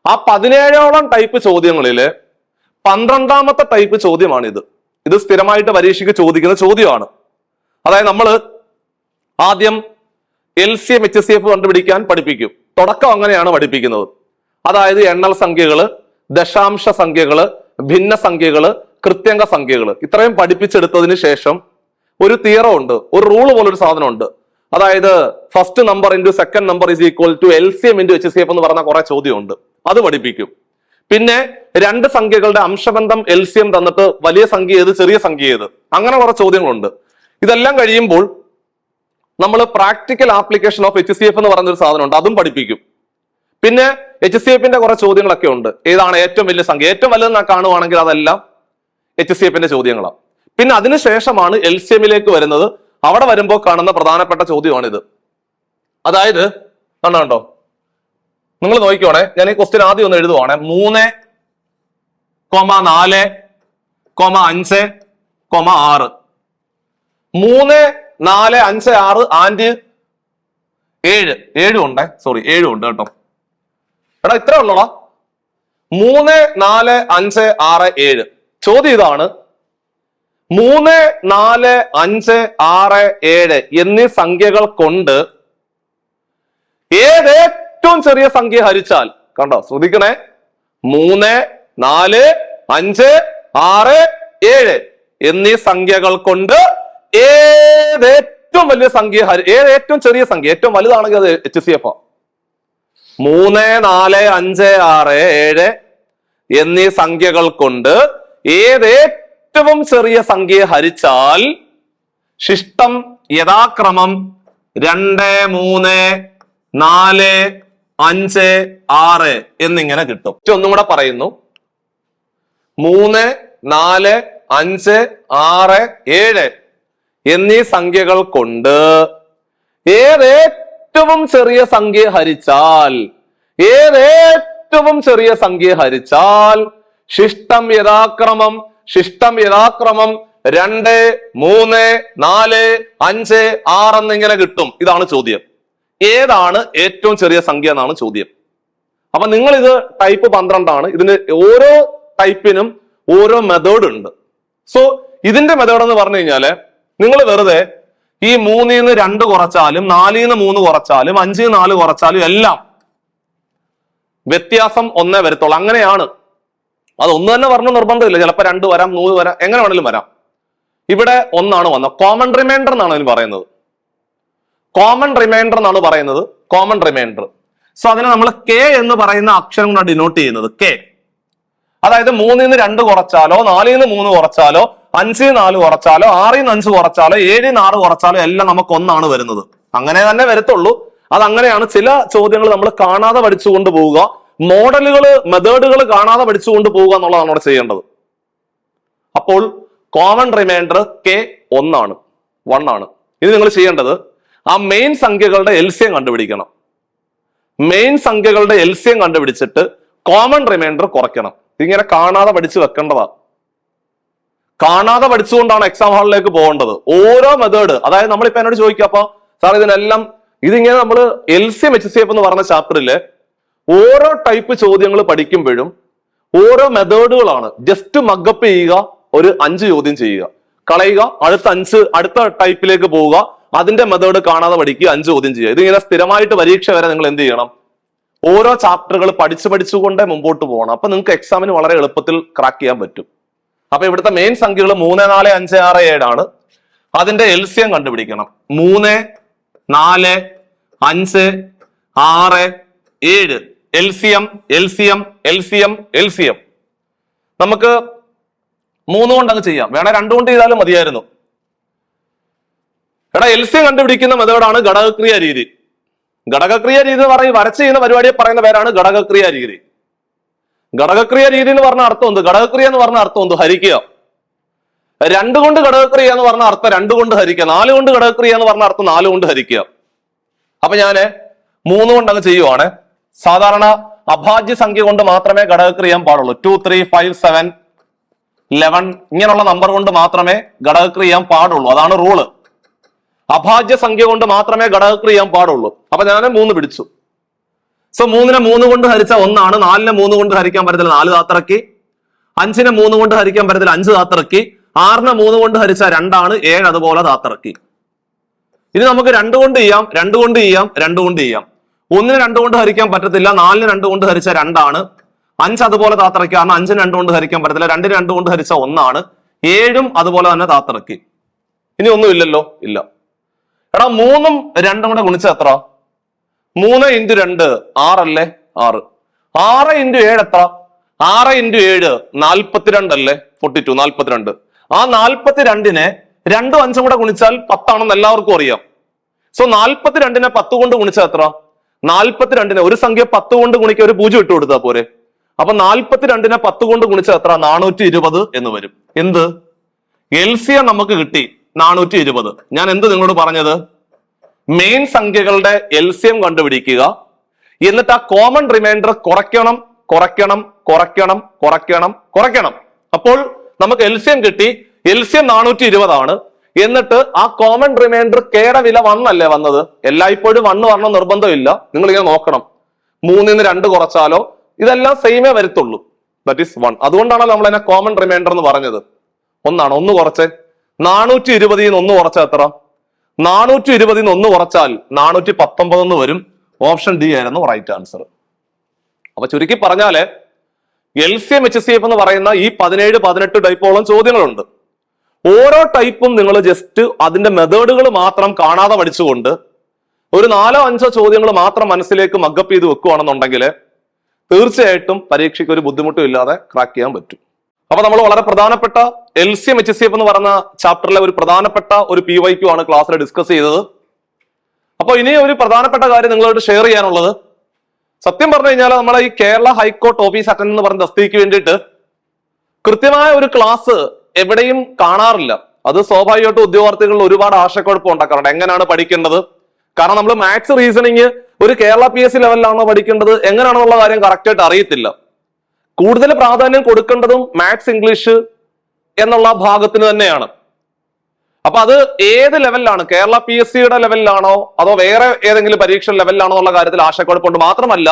ആ 17ഓളം ടൈപ്പ് ചോദ്യങ്ങളില് 12ാമത്തെ ടൈപ്പ് ചോദ്യമാണിത്. ഇത് സ്ഥിരമായിട്ട് പരീക്ഷയ്ക്ക് ചോദിക്കുന്ന ചോദ്യമാണ്. അതായത് നമ്മൾ ആദ്യം LCM HCF കണ്ടുപിടിക്കാൻ പഠിപ്പിക്കും. തുടക്കം അങ്ങനെയാണ് പഠിപ്പിക്കുന്നത്. അതായത് എണ്ണൽ സംഖ്യകള്, ദശാംശ സംഖ്യകള്, ഭിന്നസംഖ്യകള്, കൃത്യംഗ സംഖ്യകള്, ഇത്രയും പഠിപ്പിച്ചെടുത്തതിന് ശേഷം ഒരു തിയറം ഉണ്ട്, ഒരു റൂള് പോലൊരു സാധനം ഉണ്ട്. അതായത് first number into second number is equal to LCM into HCF എന്ന് പറയുന്ന കുറെ ചോദ്യമുണ്ട്. അത് പഠിപ്പിക്കും. പിന്നെ രണ്ട് സംഖ്യകളുടെ അംശബന്ധം LCM തന്നിട്ട് വലിയ സംഖ്യ ഏത്, ചെറിയ സംഖ്യ ഏത്, അങ്ങനെ കുറെ ചോദ്യങ്ങളുണ്ട്. ഇതെല്ലാം കഴിയുമ്പോൾ നമ്മൾ പ്രാക്ടിക്കൽ ആപ്ലിക്കേഷൻ ഓഫ് HCF എന്ന് പറയുന്ന ഒരു സാധനമുണ്ട്, അതും പഠിപ്പിക്കും. പിന്നെ HCFന്റെ കുറെ ചോദ്യങ്ങളൊക്കെ ഉണ്ട്. ഏതാണ് ഏറ്റവും വലിയ സംഖ്യ, ഏറ്റവും വലുതെന്ന് കാണുവാണെങ്കിൽ അതെല്ലാം HCFന്റെ ചോദ്യങ്ങളാണ്. പിന്നെ അതിനുശേഷമാണ് LCMലേക്ക് വരുന്നത്. അവിടെ വരുമ്പോൾ കാണുന്ന പ്രധാനപ്പെട്ട ചോദ്യമാണിത്. അതായത് കണ്ടോ, നിങ്ങൾ നോക്കിക്കോണേ, ഞാൻ ഈ ക്വസ്റ്റ്യൻ ആദ്യം ഒന്ന് എഴുതുവാണേ. 3, 4, 5, 6. 3, 4, 5, 6 ആൻഡ് 7. 7 ഉണ്ടേ, സോറി 7 ഉണ്ട് കേട്ടോ. എടാ ഇത്ര ഉള്ളടാ. 3, 4, 5, 6, 7. ചോദ്യം ഇതാണ്: 3, 4, 5, 6, 7 എന്നീ സംഖ്യകൾ കൊണ്ട് ഏറ്റവും ചെറിയ സംഖ്യ ഹരിച്ചാൽ, കണ്ടോ ശ്രദ്ധിക്കണേ, 3, 4, 5, 6, 7 എന്നീ സംഖ്യകൾ കൊണ്ട് ഏറ്റവും വലിയ സംഖ്യ ഏറ്റവും ചെറിയ സംഖ്യ, ഏറ്റവും വലുതാണെങ്കിൽ അത് HCF. 3, 4, 5, 6, 7 എന്നീ സംഖ്യകൾ കൊണ്ട് ഏറ്റവും ചെറിയ സംഖ്യ ഹരിച്ചാൽ ശിഷ്ടം യഥാക്രമം 2, 3, 4, 5 6 എന്നിങ്ങനെ കിട്ടും. ഒന്നും കൂടെ പറയുന്നു, 3 4 5 6 7 എന്നീ സംഖ്യകൾ കൊണ്ട് ഏതേറ്റവും ചെറിയ സംഖ്യ ഹരിച്ചാൽ ശിഷ്ടം യഥാക്രമം 2 3 4 5 6 എന്നിങ്ങനെ കിട്ടും. ഇതാണ് ചോദ്യം. ഏതാണ് ഏറ്റവും ചെറിയ സംഖ്യ എന്നാണ് ചോദ്യം. അപ്പൊ നിങ്ങൾ ഇത് ടൈപ്പ് 12 ആണ്. ഇതിന് ഓരോ ടൈപ്പിനും ഓരോ മെത്തേഡ് ഉണ്ട്. സോ ഇതിന്റെ മെത്തേഡ് എന്ന് പറഞ്ഞു കഴിഞ്ഞാല് നിങ്ങൾ വെറുതെ ഈ 3 2 കുറച്ചാലും 4 3 കുറച്ചാലും 5 4 കുറച്ചാലും എല്ലാം വ്യത്യാസം ഒന്നേ വരത്തുള്ളൂ. അങ്ങനെയാണ്. അത് ഒന്ന് തന്നെ പറഞ്ഞ നിർബന്ധമില്ല. ചിലപ്പോൾ 2 വരാം, 3 വരാം, എങ്ങനെ വേണമെങ്കിലും വരാം. ഇവിടെ ഒന്നാണ് വന്നത്. കോമൺ റിമൈൻഡർ എന്നാണ് അതിന് പറയുന്നത്. Common reminder. സോ അതിനെ നമ്മൾ കെ എന്ന് പറയുന്ന അക്ഷരം കൊണ്ട് ഡിനോട്ട് ചെയ്യുന്നത്. കെ, അതായത് 3 2 കുറച്ചാലോ 4 3 കുറച്ചാലോ 5 4 കുറച്ചാലോ 6 5 കുറച്ചാലോ 7 6 കുറച്ചാലോ എല്ലാം നമുക്ക് ഒന്നാണ് വരുന്നത്. അങ്ങനെ തന്നെ വരത്തുള്ളൂ. അതങ്ങനെയാണ്. ചില ചോദ്യങ്ങൾ നമ്മൾ കാണാതെ പഠിച്ചുകൊണ്ട് പോവുക, മെത്തേഡുകൾ കാണാതെ പഠിച്ചുകൊണ്ട് പോവുക എന്നുള്ളതാണ് അവിടെ ചെയ്യേണ്ടത്. അപ്പോൾ കോമൺ റിമൈൻഡർ കെ 1 ആണ്. ഇനി നിങ്ങൾ ചെയ്യേണ്ടത് ആ മെയിൻ സംഖ്യകളുടെ എൽസിയം കണ്ടുപിടിക്കണം. കണ്ടുപിടിച്ചിട്ട് കോമൺ റിമൈൻഡർ കുറയ്ക്കണം. ഇതിങ്ങനെ കാണാതെ പഠിച്ചു വെക്കേണ്ടതാ. കാണാതെ പഠിച്ചുകൊണ്ടാണ് എക്സാം ഹാളിലേക്ക് പോകേണ്ടത്. ഓരോ മെത്തേഡ്, അതായത് നമ്മളിപ്പോ എന്നോട് ചോദിക്കുക, അപ്പൊ സാർ ഇതിങ്ങനെ നമ്മൾ LCM HCF എന്ന് പറഞ്ഞ ചാപ്റ്ററില് ഓരോ ടൈപ്പ് ചോദ്യങ്ങൾ പഠിക്കുമ്പോഴും ഓരോ മെത്തേഡുകളാണ്. ജസ്റ്റ് മഗപ്പ് ചെയ്യുക, ഒരു 5 ചോദ്യം ചെയ്യുക, കളയുക, അടുത്ത ടൈപ്പിലേക്ക് പോവുക, അതിന്റെ മെത്തേഡ് കാണാതെ പഠിക്കുക, 5 ചോദ്യം ചെയ്യുക. ഇതിങ്ങനെ സ്ഥിരമായിട്ട് പരീക്ഷ വരെ നിങ്ങൾ എന്ത് ചെയ്യണം? ഓരോ ചാപ്റ്ററുകൾ പഠിച്ചുകൊണ്ടേ മുമ്പോട്ട് പോകണം. അപ്പൊ നിങ്ങൾക്ക് എക്സാമിന് വളരെ എളുപ്പത്തിൽ ക്രാക്ക് ചെയ്യാൻ പറ്റും. അപ്പൊ ഇവിടുത്തെ മെയിൻ സംഖ്യകൾ 3 4 5 6 7 ആണ്. അതിന്റെ എൽസിയം കണ്ടുപിടിക്കണം. 3 4 5 6 7 എൽസിയം. നമുക്ക് 3 കൊണ്ട് അങ്ങ് ചെയ്യാം. വേണേ 2 കൊണ്ട് ചെയ്താലും മതിയായിരുന്നു. എൽസിയം കണ്ടുപിടിക്കുന്ന മെത്തേഡാണ് ഘടകക്രിയ രീതി. എന്ന് പറയും വരച്ച് ചെയ്യുന്ന പരിപാടിയെ പറയുന്ന പേരാണ് ഘടകക്രിയ രീതി. എന്ന് പറഞ്ഞ അർത്ഥം എന്ത്? ഘടകക്രിയ എന്ന് പറഞ്ഞ അർത്ഥം എന്ത്? ഹരിക്കുക. 2 കൊണ്ട് ഘടകക്രിയ എന്ന് പറഞ്ഞ അർത്ഥം 2 കൊണ്ട് ഹരിക്കുക. 4 കൊണ്ട് ഘടകക്രിയ എന്ന് പറഞ്ഞ അർത്ഥം 4 കൊണ്ട് ഹരിക്കുക. അപ്പൊ ഞാന് 3 കൊണ്ട് അങ്ങ് ചെയ്യുവാണ്. സാധാരണ അഭാജ്യ സംഖ്യ കൊണ്ട് മാത്രമേ ഘടകക്രിയ ചെയ്യാൻ പാടുള്ളൂ. 2 3 5 7 11 ഇങ്ങനെയുള്ള നമ്പർ കൊണ്ട് മാത്രമേ ഘടകക്രിയ ചെയ്യാൻ പാടുള്ളൂ. അതാണ് റൂള്. അഭാജ്യ സംഖ്യ കൊണ്ട് മാത്രമേ ഘടകക്രിയ ചെയ്യാൻ പാടുള്ളൂ. അപ്പൊ ഞാൻ 3 പിടിച്ചു. സോ 3 3 കൊണ്ട് ഹരിച്ച 1 ആണ്. 4 3 കൊണ്ട് ഹരിക്കാൻ പറ്റത്തില്ല, 4 താത്തിറക്കി. 5 3 കൊണ്ട് ഹരിക്കാൻ പറ്റത്തില്ല, 5 താത്തിറക്കി. 6 3 കൊണ്ട് ഹരിച്ച 2 ആണ്, 7 അതുപോലെ താത്തിറക്കി. ഇനി നമുക്ക് 2 കൊണ്ട് ചെയ്യാം. 1 2 കൊണ്ട് ഹരിക്കാൻ പറ്റത്തില്ല, 4 2 കൊണ്ട് ഹരിച്ച 2 ആണ്. 5 അതുപോലെ താത്തിറക്കി, കാരണം 5 2 കൊണ്ട് ഹരിക്കാൻ പറ്റത്തില്ല. 2 2 കൊണ്ട് ഹരിച്ച 1 ആണ്. 7 അതുപോലെ തന്നെ താത്തിറക്കി. ഇനി ഒന്നും ഇല്ലല്ലോ, ഇല്ല. 3ഉം 2ഉം കൂടെ ഗുണിച്ച എത്ര? 3 × 2 6 അല്ലേ? 6. 6 × 7 എത്ര? 6 × 7 42 അല്ലേ? 42 42. ആ 42നെ 2ഉം 5ഉം കൂടെ ഗുണിച്ചാൽ 10 ആണെന്ന് എല്ലാവർക്കും അറിയാം. സോ 42നെ 10 കൊണ്ട് ഗുണിച്ചാൽ എത്ര? 42നെ ഒരു സംഖ്യ 10 കൊണ്ട് ഗുണിക്കുക, ഒരു 0 ഇട്ട് കൊടുത്താൽ പോരെ. അപ്പൊ 42നെ 10 കൊണ്ട് ഗുണിച്ചാൽ എത്ര? 420 എന്ന് വരും. എന്ത്? എൽസിയം നമുക്ക് കിട്ടി 420. ഞാൻ എന്ത് നിങ്ങളോട് പറഞ്ഞത്? മെയിൻ സംഖ്യകളുടെ എൽസിയം കണ്ടുപിടിക്കുക, എന്നിട്ട് ആ കോമൺ റിമൈൻഡർ കുറയ്ക്കണം. അപ്പോൾ നമുക്ക് എൽസിയം കിട്ടി. എൽസിയം 420 ആണ്. എന്നിട്ട് ആ കോമൺ റിമൈൻഡർ കെയുടെ വില 1 അല്ലേ വന്നത്? എല്ലായ്പ്പോഴും 1 വരണം നിർബന്ധമില്ല. നിങ്ങൾ ഇങ്ങനെ നോക്കണം. 3 2 കുറച്ചാലോ ഇതെല്ലാം സെയിമേ വരത്തുള്ളൂ. That is 1. അതുകൊണ്ടാണല്ലോ നമ്മൾ അതിനെ കോമൺ റിമൈൻഡർ എന്ന് പറഞ്ഞത്. 1 1 കുറച്ച് 420 1 കുറച്ചാൽ എത്ര? 420 1 കുറച്ചാൽ 419 എന്ന് വരും. ഓപ്ഷൻ ഡി ആയിരുന്നു റൈറ്റ് ആൻസർ. അപ്പൊ ചുരുക്കി പറഞ്ഞാല് LCM HCF എന്ന് പറയുന്ന ഈ 17 18 ടൈപ്പോളം ചോദ്യങ്ങളുണ്ട്. ഓരോ ടൈപ്പും നിങ്ങൾ ജസ്റ്റ് അതിന്റെ മെത്തേഡുകൾ മാത്രം കാണാതെ പഠിച്ചുകൊണ്ട് ഒരു 4 5 ചോദ്യങ്ങൾ മാത്രം മനസ്സിലേക്ക് മഗപ്പ് ചെയ്ത് വെക്കുകയാണെന്നുണ്ടെങ്കിൽ തീർച്ചയായിട്ടും പരീക്ഷയ്ക്ക് ഒരു ബുദ്ധിമുട്ടും ഇല്ലാതെ ക്രാക്ക് ചെയ്യാൻ പറ്റും. അപ്പൊ നമ്മൾ വളരെ പ്രധാനപ്പെട്ട LCM HCF എന്ന് പറഞ്ഞ ചാപ്റ്ററിലെ ഒരു പ്രധാനപ്പെട്ട ഒരു PYQ ആണ് ക്ലാസ്സിൽ ഡിസ്കസ് ചെയ്തത്. അപ്പൊ ഇനി ഒരു പ്രധാനപ്പെട്ട കാര്യം നിങ്ങളോട് ഷെയർ ചെയ്യാനുള്ളത്, സത്യം പറഞ്ഞു കഴിഞ്ഞാൽ നമ്മളെ ഈ കേരള ഹൈക്കോർട്ട് ഓഫീസ് അറ്റൻഡന്റ് എന്ന് പറഞ്ഞ തസ്തികയ്ക്ക് വേണ്ടിയിട്ട് കൃത്യമായ ഒരു ക്ലാസ് എവിടെയും കാണാറില്ല. അത് സ്വാഭാവികമായിട്ടും ഉദ്യോഗാർത്ഥികളിൽ ഒരുപാട് ആശയക്കുഴപ്പം ഉണ്ടാക്കാറുണ്ട്. എങ്ങനെയാണ് പഠിക്കേണ്ടത്? കാരണം നമ്മൾ മാത്സ് റീസണിങ് ഒരു കേരള PSC ലെവലിലാണോ പഠിക്കേണ്ടത്, എങ്ങനെയാണെന്നുള്ള കാര്യം കറക്റ്റ് ആയിട്ട് അറിയത്തില്ല. കൂടുതൽ പ്രാധാന്യം കൊടുക്കേണ്ടതും മാത്സ് ഇംഗ്ലീഷ് എന്നുള്ള ഭാഗത്തിന് തന്നെയാണ്. അപ്പൊ അത് ഏത് ലെവലിലാണ്, കേരള PSCയുടെ ലെവലിലാണോ അതോ വേറെ ഏതെങ്കിലും പരീക്ഷ ലെവലിലാണോ എന്നുള്ള കാര്യത്തിൽ ആശയക്കുഴപ്പമുണ്ട്. മാത്രമല്ല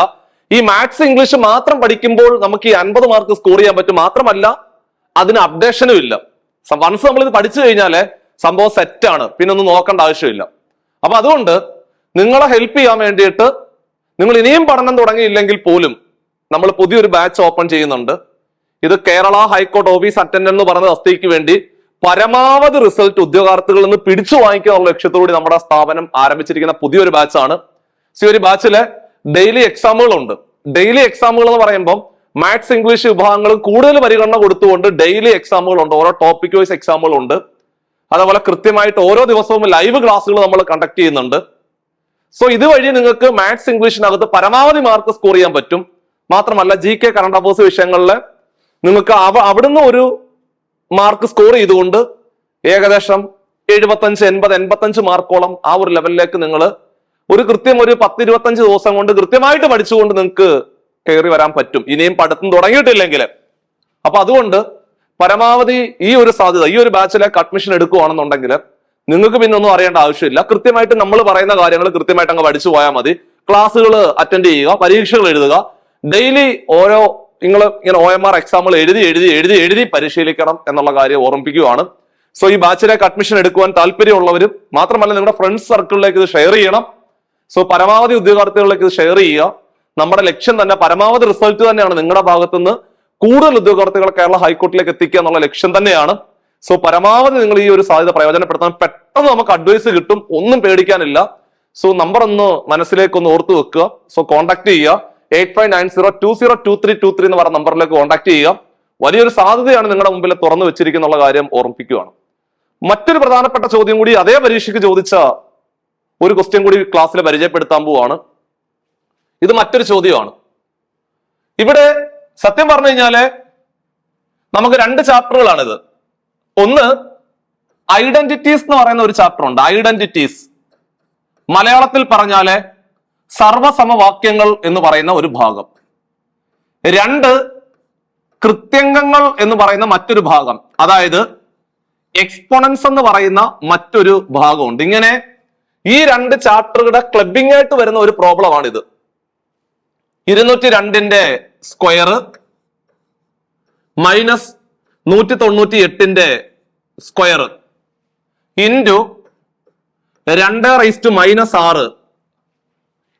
ഈ മാത്സ് ഇംഗ്ലീഷ് മാത്രം പഠിക്കുമ്പോൾ നമുക്ക് ഈ 50 മാർക്ക് സ്കോർ ചെയ്യാൻ പറ്റും. മാത്രമല്ല അതിന് അപ്ഡേഷനും ഇല്ല. വൺസ് നമ്മൾ ഇത് പഠിച്ചു കഴിഞ്ഞാല് സംഭവം സെറ്റാണ്, പിന്നെ ഒന്നും നോക്കേണ്ട ആവശ്യമില്ല. അപ്പൊ അതുകൊണ്ട് നിങ്ങളെ ഹെൽപ്പ് ചെയ്യാൻ വേണ്ടിയിട്ട് നിങ്ങൾ ഇനിയും പഠനം തുടങ്ങിയില്ലെങ്കിൽ പോലും നമ്മൾ പുതിയൊരു ബാച്ച് ഓപ്പൺ ചെയ്യുന്നുണ്ട്. ഇത് കേരള ഹൈക്കോർട്ട് ഓഫീസ് അറ്റൻഡന്റ് എന്ന് പറയുന്ന തസ്തികയ്ക്ക് വേണ്ടി പരമാവധി റിസൾട്ട് ഉദ്യോഗാർത്ഥികളിൽ നിന്ന് പിടിച്ചു വാങ്ങിക്കുക എന്നുള്ള ലക്ഷ്യത്തോടെ നമ്മുടെ സ്ഥാപനം ആരംഭിച്ചിരിക്കുന്ന പുതിയൊരു ബാച്ചാണ്. ഈ ഒരു ബാച്ചില് ഡെയിലി എക്സാമുകളുണ്ട്. ഡെയിലി എക്സാമുകൾ എന്ന് പറയുമ്പോൾ മാത്സ് ഇംഗ്ലീഷ് വിഭാഗങ്ങൾ കൂടുതൽ പരിഗണന കൊടുത്തുകൊണ്ട് ഡെയിലി എക്സാമുകളുണ്ട്. ഓരോ ടോപ്പിക് വൈസ് എക്സാമുകളുണ്ട്. അതേപോലെ കൃത്യമായിട്ട് ഓരോ ദിവസവും ലൈവ് ക്ലാസ്സുകൾ നമ്മൾ കണ്ടക്ട് ചെയ്യുന്നുണ്ട്. സോ ഇതുവഴി നിങ്ങൾക്ക് മാത്സ് ഇംഗ്ലീഷിനകത്ത് പരമാവധി മാർക്ക് സ്കോർ ചെയ്യാൻ പറ്റും. മാത്രമല്ല GK കറണ്ട് അഫയേഴ്സ് വിഷയങ്ങളിൽ നിങ്ങൾക്ക് അവിടുന്ന് ഒരു മാർക്ക് സ്കോർ ചെയ്തുകൊണ്ട് ഏകദേശം 75, 80, 85 മാർക്കോളം ആ ഒരു ലെവലിലേക്ക് നിങ്ങൾ ഒരു 10-25 ദിവസം കൊണ്ട് കൃത്യമായിട്ട് പഠിച്ചുകൊണ്ട് നിങ്ങൾക്ക് കയറി വരാൻ പറ്റും, ഇനിയും പഠിത്തം തുടങ്ങിയിട്ടില്ലെങ്കിൽ. അപ്പൊ അതുകൊണ്ട് പരമാവധി ഈ ഒരു സാധ്യത, ഈ ഒരു ബാച്ചിലേക്ക് അഡ്മിഷൻ എടുക്കുകയാണെന്നുണ്ടെങ്കിൽ നിങ്ങൾക്ക് പിന്നെ ഒന്നും അറിയേണ്ട ആവശ്യമില്ല. കൃത്യമായിട്ട് നമ്മൾ പറയുന്ന കാര്യങ്ങൾ കൃത്യമായിട്ട് അങ്ങ് പഠിച്ചു പോയാൽ മതി. ക്ലാസ്സുകൾ അറ്റൻഡ് ചെയ്യുക, പരീക്ഷകൾ എഴുതുക, ഡെയിലി ഓരോ നിങ്ങൾ ഇങ്ങനെ OMR എക്സാമുകൾ എഴുതി പരിശീലിക്കണം എന്നുള്ള കാര്യം ഓർമ്മിപ്പിക്കുകയാണ്. സോ ഈ ബാച്ചിലേക്ക് അഡ്മിഷൻ എടുക്കുവാൻ താല്പര്യമുള്ളവരും മാത്രമല്ല നിങ്ങളുടെ ഫ്രണ്ട്സ് സർക്കിളിലേക്ക് ഇത് ഷെയർ ചെയ്യണം. സോ പരമാവധി ഉദ്യോഗാർത്ഥികളിലേക്ക് ഇത് ഷെയർ ചെയ്യുക. നമ്മുടെ ലക്ഷ്യം തന്നെ പരമാവധി റിസൾട്ട് തന്നെയാണ്. നിങ്ങളുടെ ഭാഗത്തുനിന്ന് കൂടുതൽ ഉദ്യോഗാർത്ഥികളെ കേരള ഹൈക്കോർട്ടിലേക്ക് എത്തിക്കുക എന്നുള്ള ലക്ഷ്യം തന്നെയാണ്. സോ പരമാവധി നിങ്ങൾ ഈ ഒരു സാധ്യത പ്രയോജനപ്പെടുത്താൻ പെട്ടെന്ന് നമുക്ക് അഡ്വൈസ് കിട്ടും, ഒന്നും പേടിക്കാനില്ല. സോ നമ്പർ ഒന്ന് മനസ്സിലേക്ക് ഒന്ന് ഓർത്തു വെക്കുക. സോ കോൺടാക്ട് ചെയ്യുക 8590202323 എന്ന് പറഞ്ഞ നമ്പറിലേക്ക് കോൺടാക്ട് ചെയ്യുക. വലിയൊരു സാധ്യതയാണ് നിങ്ങളുടെ മുമ്പിൽ തുറന്നു വെച്ചിരിക്കുന്ന കാര്യം ഓർമ്മിപ്പിക്കുകയാണ്. മറ്റൊരു പ്രധാനപ്പെട്ട ചോദ്യം കൂടി അതേ പരീക്ഷയ്ക്ക് ചോദിച്ച ഒരു ക്വസ്റ്റ്യൻ കൂടി ക്ലാസ്സിൽ പരിചയപ്പെടുത്താൻ പോവാണ്. ഇത് മറ്റൊരു ചോദ്യമാണ്. ഇവിടെ സത്യം പറഞ്ഞു കഴിഞ്ഞാല് നമുക്ക് 2 ചാപ്റ്ററുകളാണിത്. ഒന്ന് ഐഡന്റിറ്റീസ് എന്ന് പറയുന്ന ഒരു ചാപ്റ്റർ ഉണ്ട്. ഐഡന്റിറ്റീസ് മലയാളത്തിൽ പറഞ്ഞാല് സർവസമവാക്യങ്ങൾ എന്ന് പറയുന്ന ഒരു ഭാഗം. 2 കൃത്യംഗങ്ങൾ എന്ന് പറയുന്ന മറ്റൊരു ഭാഗം, അതായത് എക്സ്പോണൻസ് എന്ന് പറയുന്ന മറ്റൊരു ഭാഗമുണ്ട്. ഇങ്ങനെ ഈ 2 ചാപ്റ്ററുകളുടെ ക്ലബിംഗ് ആയിട്ട് വരുന്ന ഒരു പ്രോബ്ലമാണിത്. 202ന്റെ സ്ക്വയർ മൈനസ് 198ന്റെ സ്ക്വയർ ഇൻറ്റു 2⁻⁻6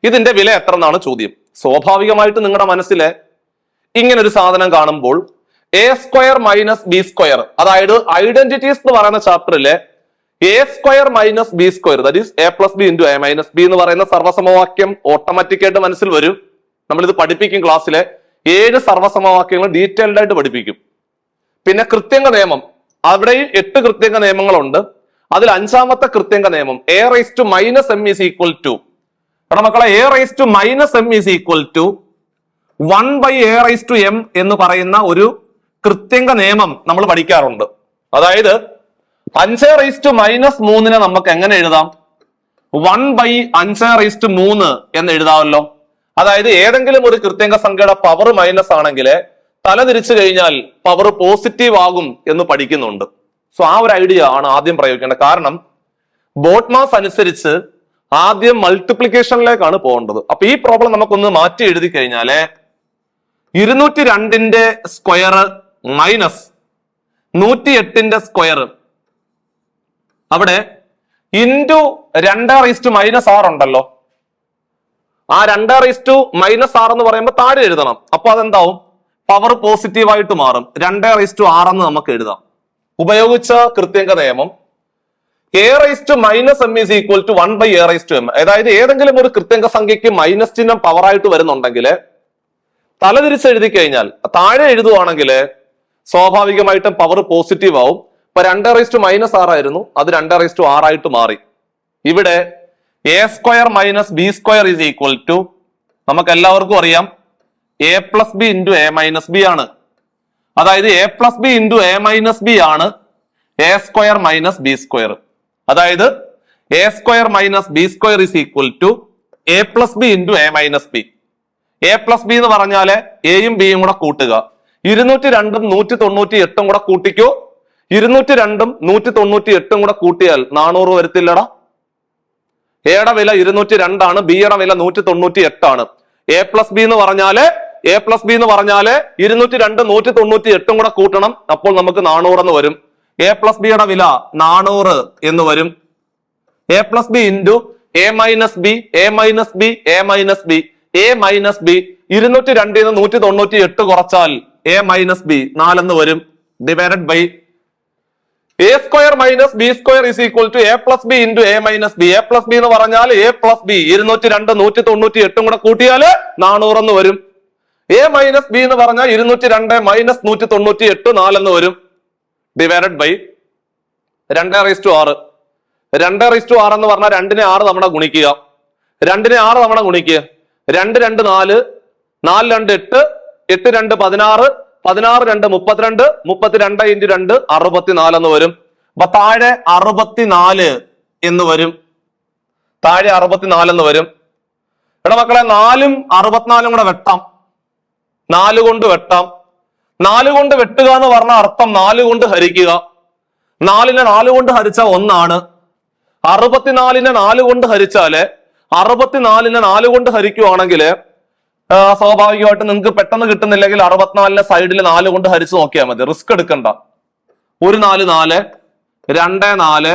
ഇതിന്റെ വില എത്ര എന്നാണ് ചോദ്യം. സ്വാഭാവികമായിട്ട് നിങ്ങളുടെ മനസ്സിലെ ഇങ്ങനെ ഒരു സാധനം കാണുമ്പോൾ A² - B², അതായത് ഐഡന്റിറ്റീസ് എന്ന് പറയുന്ന ചാപ്റ്ററിലെ A² - B², that is A+B × A - B എന്ന് പറയുന്ന സർവ്വസമവാക്യം ഓട്ടോമാറ്റിക് ആയിട്ട് മനസ്സിൽ വരും. നമ്മളിത് പഠിപ്പിക്കും ക്ലാസ്സിലെ 7 സർവ്വസമവാക്യങ്ങൾ ഡീറ്റെയിൽഡ് ആയിട്ട് പഠിപ്പിക്കും. പിന്നെ കൃത്യംഗ നിയമം, അവിടെയും 8 കൃത്യംഗ നിയമങ്ങളുണ്ട്. അതിൽ 5ാമത്തെ കൃത്യംഗ നിയമം A⁻m = എടാ മക്കളെ A⁻m = 1/A⁻m എന്ന് പറയുന്ന ഒരു കൃത്യംഗ നിയമം നമ്മൾ പഠിക്കാറുണ്ട്. അതായത് 5⁻³ നമുക്ക് എങ്ങനെ എഴുതാം? 1/5⁻³ എന്ന് എഴുതാമല്ലോ. അതായത് ഏതെങ്കിലും ഒരു കൃത്യംഗ സംഖ്യയുടെ പവർ മൈനസ് ആണെങ്കിൽ തല തിരിച്ചു കഴിഞ്ഞാൽ പവർ പോസിറ്റീവ് ആകും എന്ന് പഠിക്കുന്നുണ്ട്. സോ ആ ഒരു ഐഡിയ ആണ് ആദ്യം പ്രയോഗിക്കേണ്ടത്. കാരണം ബോട്ട്മാസ് അനുസരിച്ച് ആദ്യം മൾട്ടിപ്ലിക്കേഷനിലേക്കാണ് പോകേണ്ടത്. അപ്പൊ ഈ പ്രോബ്ലം നമുക്കൊന്ന് മാറ്റി എഴുതി കഴിഞ്ഞാല് 202ന്റെ സ്ക്വയർ മൈനസ് 108ന്റെ സ്ക്വയർ അവിടെ ഇൻറ്റു 2⁻⁻6 ഉണ്ടല്ലോ. ആ 2⁻⁻6 എന്ന് പറയുമ്പോൾ താഴെ എഴുതണം. അപ്പൊ അതെന്താവും? പവർ പോസിറ്റീവ് ആയിട്ട് മാറും. 2⁻6 എന്ന് നമുക്ക് എഴുതാം. ഉപയോഗിച്ച കൃത്യംഗ നിയമം A⁻m = 1/A⁻m. അതായത് ഏതെങ്കിലും ഒരു കൃത്യംഗ സംഖ്യക്ക് മൈനസ് ചിഹ്നം പവർ ആയിട്ട് വരുന്നുണ്ടെങ്കിൽ തലതിരിച്ച് എഴുതി കഴിഞ്ഞാൽ താഴെ എഴുതുവാണെങ്കിൽ സ്വാഭാവികമായിട്ടും പവർ പോസിറ്റീവ് ആവും. ഇപ്പൊ 2⁻⁻6 ആയിരുന്നു, അത് 2⁻6 ആയിട്ട് മാറി. ഇവിടെ A² - B² = നമുക്ക് എല്ലാവർക്കും അറിയാം A plus B into A minus B ആണ്. അതായത് A plus B into A minus B ആണ് A square minus B square. അതായത് A square minus B square is equal to A plus B into A minus B. A plus B എന്ന് പറഞ്ഞാല് എയും ബിയും കൂടെ കൂട്ടുക. 202ഉം 198ഉം കൂടെ കൂട്ടിക്കോ. 202ഉം 198ഉം കൂടെ കൂട്ടിയാൽ 400 വരത്തില്ലടാ. എയുടെ വില 202 ആണ്, ബിയുടെ വില 198 ആണ്. എ പ്ലസ് ബി എന്ന് പറഞ്ഞാല് 202 198ഉം കൂടെ കൂട്ടണം. അപ്പോൾ നമുക്ക് 400 എന്ന് വരും. എ പ്ലസ് ബിയുടെ വില 400 എന്ന് വരും. A plus B into A minus B, a minus B, a minus B, a minus b. 202 198 കുറച്ചാൽ എ മൈനസ് ബി 4 എന്ന് വരും. Divided by a square minus B square is equal to A plus B into A minus B. A plus B എന്ന് പറഞ്ഞാൽ A plus B 202 198ഉം കൂടെ കൂട്ടിയാൽ 400 എന്ന് വരും. A minus B എന്ന് പറഞ്ഞാൽ 202 മൈനസ് 198 4 എന്ന് വരും. Divided by 2/6. 2/6 എന്ന് പറഞ്ഞാൽ 2നെ 6 തവണ ഗുണിക്കുക. 2നെ 6 തവണ ഗുണിക്കുക. 2 2 4, 4 2 8, 8 2 16, 16 2 32, 32 ഇൻറ്റു 2 64 എന്ന് വരും. അപ്പൊ താഴെ 64 എന്ന് വരും. താഴെ 64 എന്ന് വരും. എടാ മക്കളെ, 4ഉം 64ഉം കൂടെ വെട്ടാം. 4 കൊണ്ട് വെട്ടാം. 4 കൊണ്ട് വെട്ടുക എന്ന് പറഞ്ഞ അർത്ഥം 4 കൊണ്ട് ഹരിക്കുക. 4നെ 4 കൊണ്ട് ഹരിച്ചാൽ 1 ആണ്. 64നെ 4 കൊണ്ട് ഹരിച്ചാല് 64നെ 4 കൊണ്ട് ഹരിക്കുവാണെങ്കിൽ സ്വാഭാവികമായിട്ട് നിങ്ങൾക്ക് പെട്ടെന്ന് കിട്ടുന്നില്ലെങ്കിൽ 64നെ സൈഡിൽ 4 കൊണ്ട് ഹരിച്ചു നോക്കിയാൽ മതി. റിസ്ക് എടുക്കണ്ട. 1 4 4, 2 4,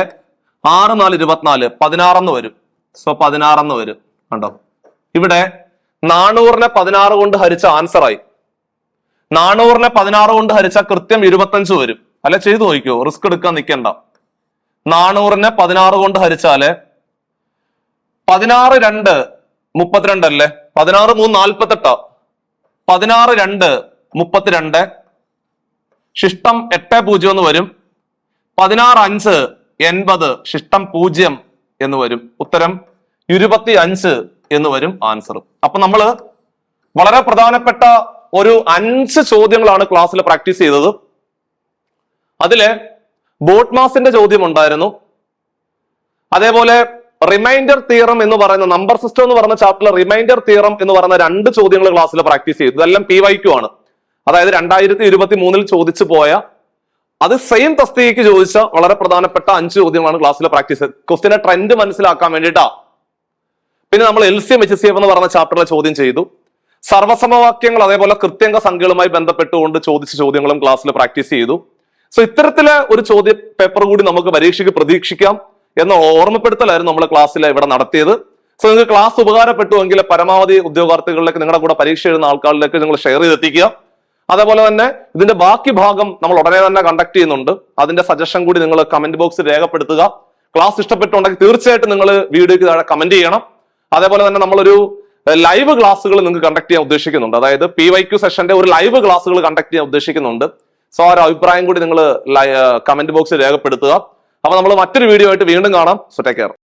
6 4 24, 16 എന്ന് വരും. സോ 16 എന്ന് വരും. കണ്ടോ, ഇവിടെ 400നെ 16 കൊണ്ട് ഹരിച്ച ആൻസർ ആയി. 400നെ 16 കൊണ്ട് ഹരിച്ച കൃത്യം 25 വരും. അല്ല, ചെയ്തു നോക്കിയോ, റിസ്ക് എടുക്കാൻ നിൽക്കണ്ട. 400നെ 16 കൊണ്ട് ഹരിച്ചാല് 16 2 32 അല്ലേ, 16 3 48, 16 2 32, ശിഷ്ടം 8 0 എന്ന് വരും. 16 5 80, ശിഷ്ടം 0 എന്ന് വരും. ഉത്തരം 25 എന്ന് വരും ആൻസർ. അപ്പൊ നമ്മള് വളരെ പ്രധാനപ്പെട്ട ഒരു 5 ചോദ്യങ്ങളാണ് ക്ലാസ്സിൽ പ്രാക്ടീസ് ചെയ്തത്. അതില് ബോട്ട് മാസിന്റെ ചോദ്യം ഉണ്ടായിരുന്നു. അതേപോലെ റിമൈൻഡർ തിയറം എന്ന് പറയുന്ന നമ്പർ സിസ്റ്റം എന്ന് പറയുന്ന ചാപ്റ്ററിൽ റിമൈൻഡർ തിയറം എന്ന് പറയുന്ന 2 ചോദ്യങ്ങൾ ക്ലാസ്സിൽ പ്രാക്ടീസ് ചെയ്തു. ഇതെല്ലാം PYQ ആണ്. അതായത് 2023 ചോദിച്ചു പോയ, അത് സെയിം തസ്തികയ്ക്ക് ചോദിച്ച വളരെ പ്രധാനപ്പെട്ട 5 ചോദ്യങ്ങളാണ് ക്ലാസ്സിൽ പ്രാക്ടീസ് ചെയ്തത്. ക്വസ്റ്റിന്റെ ട്രെൻഡ് മനസ്സിലാക്കാൻ വേണ്ടിയിട്ടാ. പിന്നെ നമ്മൾ LCM HCF എന്ന് പറയുന്ന ചാപ്റ്ററിലെ ചോദ്യം ചെയ്തു. സർവ്വസമവാക്യങ്ങൾ അതേപോലെ കൃത്യംഗ സംഖ്യകളുമായി ബന്ധപ്പെട്ടുകൊണ്ട് ചോദിച്ച ചോദ്യങ്ങളും ക്ലാസ്സിൽ പ്രാക്ടീസ് ചെയ്തു. സോ ഇത്തരത്തിലെ ഒരു ചോദ്യ പേപ്പർ കൂടി നമുക്ക് പരീക്ഷയ്ക്ക് പ്രതീക്ഷിക്കാം എന്ന ഓർമ്മപ്പെടുത്തലായിരുന്നു നമ്മൾ ക്ലാസ്സിൽ ഇവിടെ നടത്തിയത്. സോ നിങ്ങൾക്ക് ക്ലാസ് ഉപകാരപ്പെട്ടുവെങ്കിൽ പരമാവധി ഉദ്യോഗാർത്ഥികളിലേക്ക്, നിങ്ങളുടെ കൂടെ പരീക്ഷ എഴുതുന്ന ആൾക്കാരിലേക്ക് നിങ്ങൾ ഷെയർ ചെയ്തെത്തിക്കുക. അതേപോലെ തന്നെ ഇതിന്റെ ബാക്കി ഭാഗം നമ്മൾ ഉടനെ തന്നെ കണ്ടക്ട് ചെയ്യുന്നുണ്ട്. അതിന്റെ സജഷൻ കൂടി നിങ്ങൾ കമന്റ് ബോക്സിൽ രേഖപ്പെടുത്തുക. ക്ലാസ് ഇഷ്ടപ്പെട്ടുണ്ടെങ്കിൽ തീർച്ചയായിട്ടും നിങ്ങൾ വീഡിയോയ്ക്ക് താഴെ കമന്റ് ചെയ്യണം. അതേപോലെ തന്നെ നമ്മളൊരു ലൈവ് ക്ലാസ്സുകൾ നിങ്ങൾക്ക് കണ്ടക്ട് ചെയ്യാൻ ഉദ്ദേശിക്കുന്നുണ്ട്. അതായത് PYQ സെഷന്റെ ഒരു ലൈവ് ക്ലാസ്സുകൾ കണ്ടക്ട് ചെയ്യാൻ ഉദ്ദേശിക്കുന്നുണ്ട്. സോ ആ ഒരു അഭിപ്രായം കൂടി നിങ്ങൾ കമന്റ് ബോക്സിൽ രേഖപ്പെടുത്തുക. അപ്പൊ നമ്മൾ മറ്റൊരു വീഡിയോ ആയിട്ട് വീണ്ടും കാണാം. So take care.